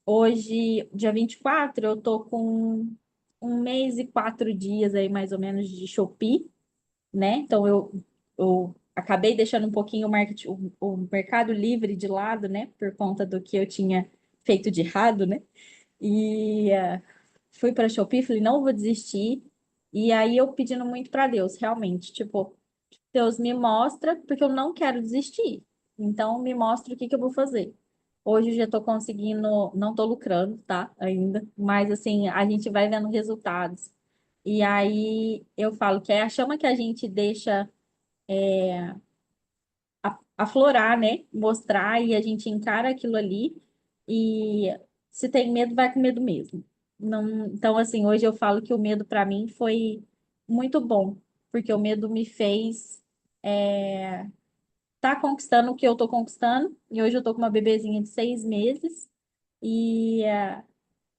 hoje, dia 24 eu tô com 1 mês e 4 dias aí, mais ou menos, de Shopee, né? Então, eu acabei deixando um pouquinho o Mercado Livre de lado, né? Por conta do que eu tinha feito de errado, né? E fui para a Shopee, falei, não vou desistir. E aí eu pedindo muito para Deus, realmente, tipo, Deus me mostra, porque eu não quero desistir. Então, me mostra o que que eu vou fazer. Hoje eu já estou conseguindo, não estou lucrando, tá? Ainda, mas assim, a gente vai vendo resultados. E aí eu falo que é a chama que a gente deixa aflorar, né? Mostrar e a gente encara aquilo ali. E se tem medo, vai com medo mesmo. Não, então, assim, hoje eu falo que o medo para mim foi muito bom, porque o medo me fez tá conquistando o que eu tô conquistando. E hoje eu tô com uma bebezinha de 6 meses. E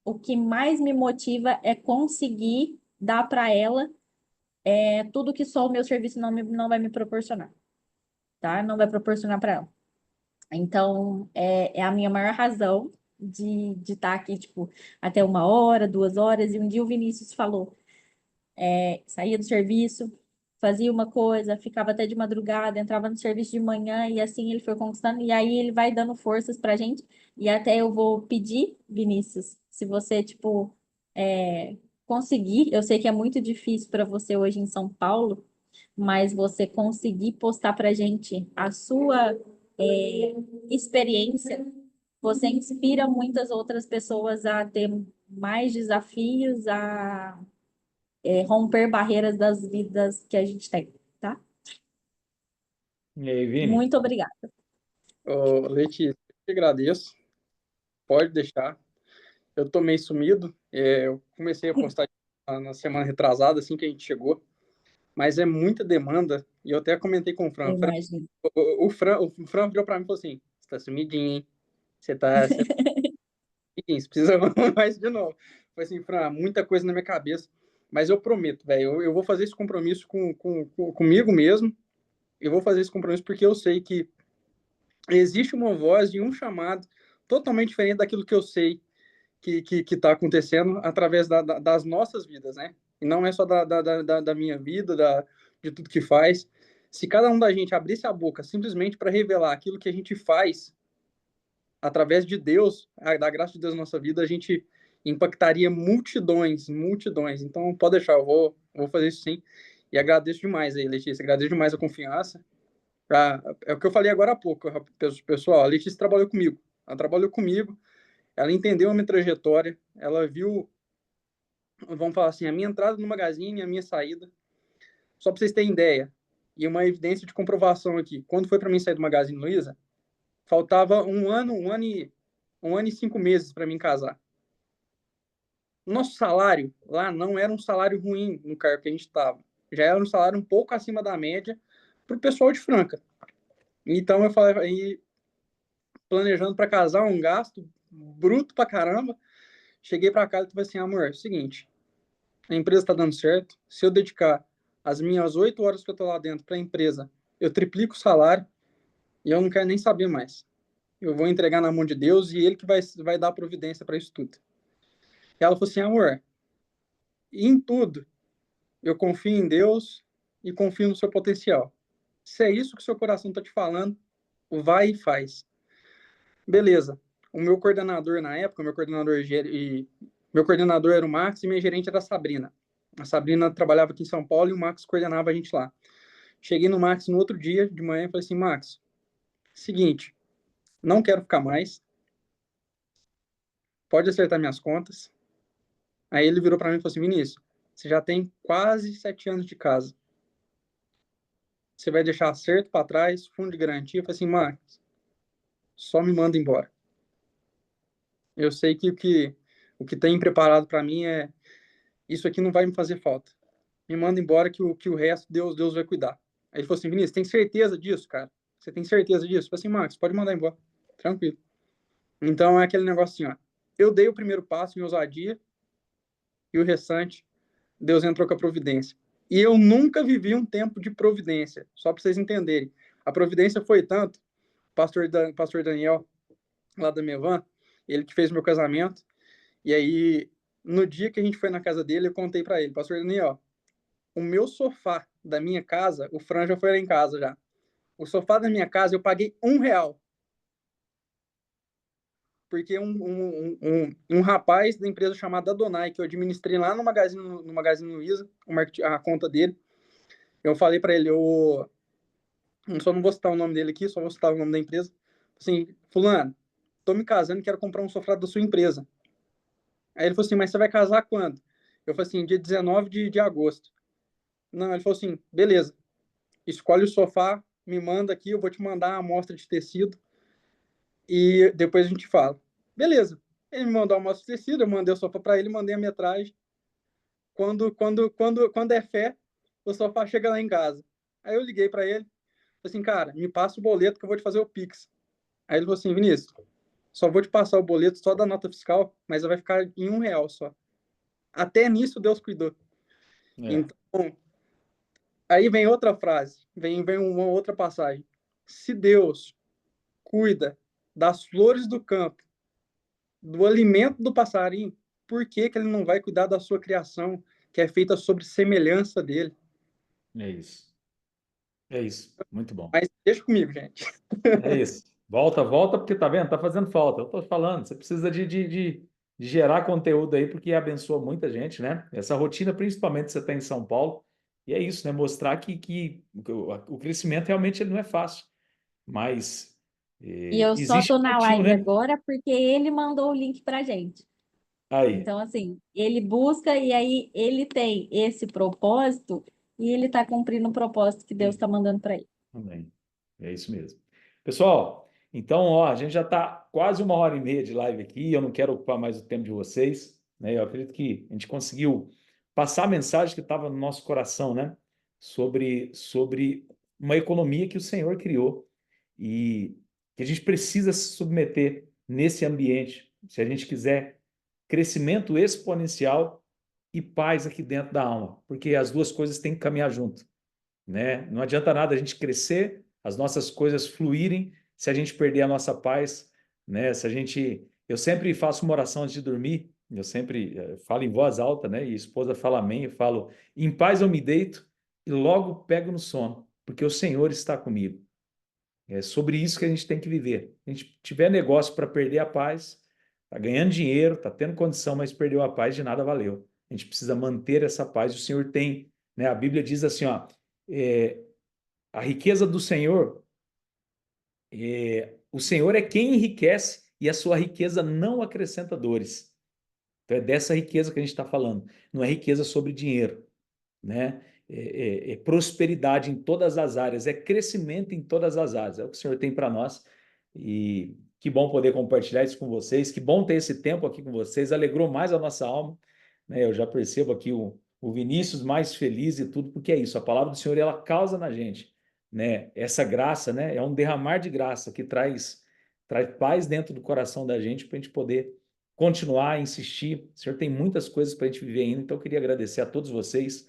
o que mais me motiva é conseguir dar para ela tudo que só o meu serviço não vai me proporcionar, tá? Não vai proporcionar para ela. Então, é a minha maior razão de estar aqui, tipo, até 1 hora, 2 horas. E um dia o Vinícius falou, saía do serviço, fazia uma coisa, ficava até de madrugada, entrava no serviço de manhã e assim ele foi conquistando. E aí ele vai dando forças pra gente. E até eu vou pedir, Vinícius, se você, tipo, conseguir, eu sei que é muito difícil para você hoje em São Paulo, mas você conseguir postar pra gente a sua experiência, você inspira muitas outras pessoas a ter mais desafios, a romper barreiras das vidas que a gente tem, tá? E aí, Vini? Muito obrigada. Ô, Letícia, eu te agradeço. Pode deixar. Eu tô meio sumido. Eu comecei a postar na semana retrasada, assim que a gente chegou. Mas é muita demanda. E eu até comentei com o Eu Fran. imagino. O Fran virou para mim e falou assim: você tá sumidinho, hein? Você tá sumidinho, você precisa mais de novo. Foi assim, Fran, muita coisa na minha cabeça. Mas eu prometo, velho, eu vou fazer esse compromisso comigo mesmo. Eu vou fazer esse compromisso porque eu sei que existe uma voz e um chamado totalmente diferente daquilo que eu sei que está acontecendo através das nossas vidas, né? E não é só da minha vida, de tudo que faz. Se cada um da gente abrisse a boca simplesmente para revelar aquilo que a gente faz através de Deus, da graça de Deus na nossa vida, a gente impactaria multidões, multidões. Então, pode deixar, eu vou fazer isso sim. E agradeço demais aí, Letícia, agradeço demais a confiança. É o que eu falei agora há pouco, pessoal, a Letícia trabalhou comigo. Ela trabalhou comigo, ela entendeu a minha trajetória, ela viu, vamos falar assim, a minha entrada no Magazine e a minha saída. Só para vocês terem ideia, e uma evidência de comprovação aqui. Quando foi para mim sair do Magazine Luiza, faltava um ano e 5 meses para mim casar. Nosso salário lá não era um salário ruim no cargo que a gente estava. Já era um salário um pouco acima da média para o pessoal de Franca. Então eu falei, aí, planejando para casar, um gasto bruto para caramba. Cheguei para casa e falei assim, amor, é o seguinte, a empresa está dando certo. Se eu dedicar as minhas 8 horas que eu estou lá dentro para a empresa, eu triplico o salário e eu não quero nem saber mais. Eu vou entregar na mão de Deus e Ele que vai dar providência para isso tudo. E ela falou assim, amor, em tudo eu confio em Deus e confio no seu potencial. Se é isso que o seu coração está te falando, vai e faz. Beleza. O meu coordenador na época, meu coordenador era o Max e minha gerente era a Sabrina. A Sabrina trabalhava aqui em São Paulo e o Max coordenava a gente lá. Cheguei no Max no outro dia de manhã e falei assim, Max, seguinte, não quero ficar mais, pode acertar minhas contas. Aí ele virou para mim e falou assim, Vinícius, você já tem quase 7 anos de casa. Você vai deixar acerto para trás, fundo de garantia. Eu falei assim, Max, só me manda embora. Eu sei que o que tem preparado para mim é isso aqui não vai me fazer falta. Me manda embora que o resto Deus vai cuidar. Aí ele falou assim, Vinícius, tem certeza disso, cara? Você tem certeza disso? Eu falei assim, Max, pode mandar embora. Tranquilo. Então é aquele negócio assim, ó. Eu dei o primeiro passo em ousadia e o restante, Deus entrou com a providência. E eu nunca vivi um tempo de providência, só para vocês entenderem. A providência foi tanto, pastor Daniel, lá da Mevan, ele que fez meu casamento, e aí, no dia que a gente foi na casa dele, eu contei para ele, pastor Daniel, o meu sofá da minha casa, o Fran já foi lá em casa já. O sofá da minha casa eu paguei R$ 1. porque um rapaz da empresa chamada Adonai, que eu administrei lá no Magazine Luiza, a conta dele, eu falei para ele, eu só não vou citar o nome dele aqui, só vou citar o nome da empresa. Assim, fulano, tô me casando e quero comprar um sofá da sua empresa. Aí ele falou assim, mas você vai casar quando? Eu falei assim, dia 19 de agosto. Não, ele falou assim, beleza, escolhe o sofá, me manda aqui, eu vou te mandar a amostra de tecido e depois a gente fala. Beleza. Ele me mandou a amostra de tecido, eu mandei o sofá para ele, mandei a metragem. Quando é fé, o sofá chega lá em casa. Aí eu liguei para ele, falei assim, cara, me passa o boleto que eu vou te fazer o Pix. Aí ele falou assim, Vinícius, só vou te passar o boleto só da nota fiscal, mas vai ficar em R$ 1 só. Até nisso Deus cuidou. É, Então, aí vem outra frase, vem uma outra passagem. Se Deus cuida das flores do campo, do alimento do passarinho, por que que ele não vai cuidar da sua criação, que é feita sobre semelhança dele? é isso. É isso. Muito bom. Mas deixa comigo, gente. É isso. Volta, volta, porque tá vendo? Tá fazendo falta. Eu tô falando, você precisa de gerar conteúdo aí, porque abençoa muita gente, né? Essa rotina, principalmente, você está em São Paulo. E é isso, né? Mostrar que o crescimento realmente ele não é fácil. Mas E eu só existe tô um na motivo, live né? agora porque ele mandou o link pra gente. Aí. Então, assim, ele busca e aí ele tem esse propósito e ele está cumprindo o propósito que Deus está mandando para ele. Amém. É isso mesmo. Pessoal, então, ó, a gente já está quase 1 hora e meia de live aqui. Eu não quero ocupar mais o tempo de vocês, né? Eu acredito que a gente conseguiu passar a mensagem que estava no nosso coração, né? Sobre uma economia que o Senhor criou e que a gente precisa se submeter nesse ambiente, se a gente quiser crescimento exponencial e paz aqui dentro da alma, porque as duas coisas têm que caminhar junto, né? Não adianta nada a gente crescer, as nossas coisas fluírem, se a gente perder a nossa paz, né? Se a gente, eu sempre faço uma oração antes de dormir, eu sempre falo em voz alta, né? E a esposa fala amém, eu falo, em paz eu me deito e logo pego no sono, porque o Senhor está comigo. É sobre isso que a gente tem que viver. Se a gente tiver negócio para perder a paz, está ganhando dinheiro, está tendo condição, mas perdeu a paz, de nada valeu. A gente precisa manter essa paz. O Senhor tem, né? A Bíblia diz assim, ó, é, a riqueza do Senhor, o Senhor é quem enriquece e a sua riqueza não acrescenta dores. Então é dessa riqueza que a gente está falando. Não é riqueza sobre dinheiro, né? É prosperidade em todas as áreas, é crescimento em todas as áreas. É o que o Senhor tem para nós. E que bom poder compartilhar isso com vocês. Que bom ter esse tempo aqui com vocês. Alegrou mais a nossa alma, né? Eu já percebo aqui o Vinícius mais feliz e tudo, porque é isso. A palavra do Senhor ela causa na gente, né? Essa graça, né? É um derramar de graça que traz paz dentro do coração da gente para a gente poder continuar a insistir. O Senhor tem muitas coisas para a gente viver ainda. Então eu queria agradecer a todos vocês,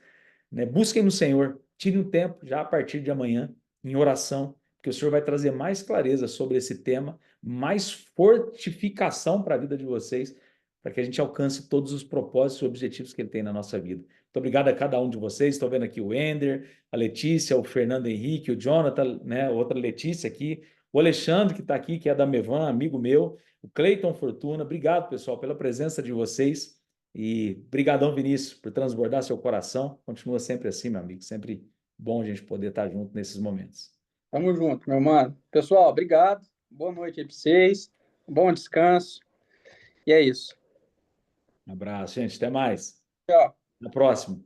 né? Busquem no Senhor, tirem um tempo já a partir de amanhã em oração, porque o Senhor vai trazer mais clareza sobre esse tema, mais fortificação para a vida de vocês, para que a gente alcance todos os propósitos e objetivos que Ele tem na nossa vida. Muito obrigado a cada um de vocês. Estou vendo aqui o Ender, a Letícia, o Fernando Henrique, o Jonathan, né? Outra Letícia aqui, o Alexandre que está aqui, que é da Mevan, amigo meu, o Cleiton Fortuna. Obrigado, pessoal, pela presença de vocês. E brigadão, Vinícius, por transbordar seu coração. Continua sempre assim, meu amigo. Sempre bom a gente poder estar junto nesses momentos. Tamo junto, meu mano. Pessoal, obrigado. Boa noite aí pra vocês. Bom descanso. E é isso. Um abraço, gente. Até mais. Tchau. Até a próxima.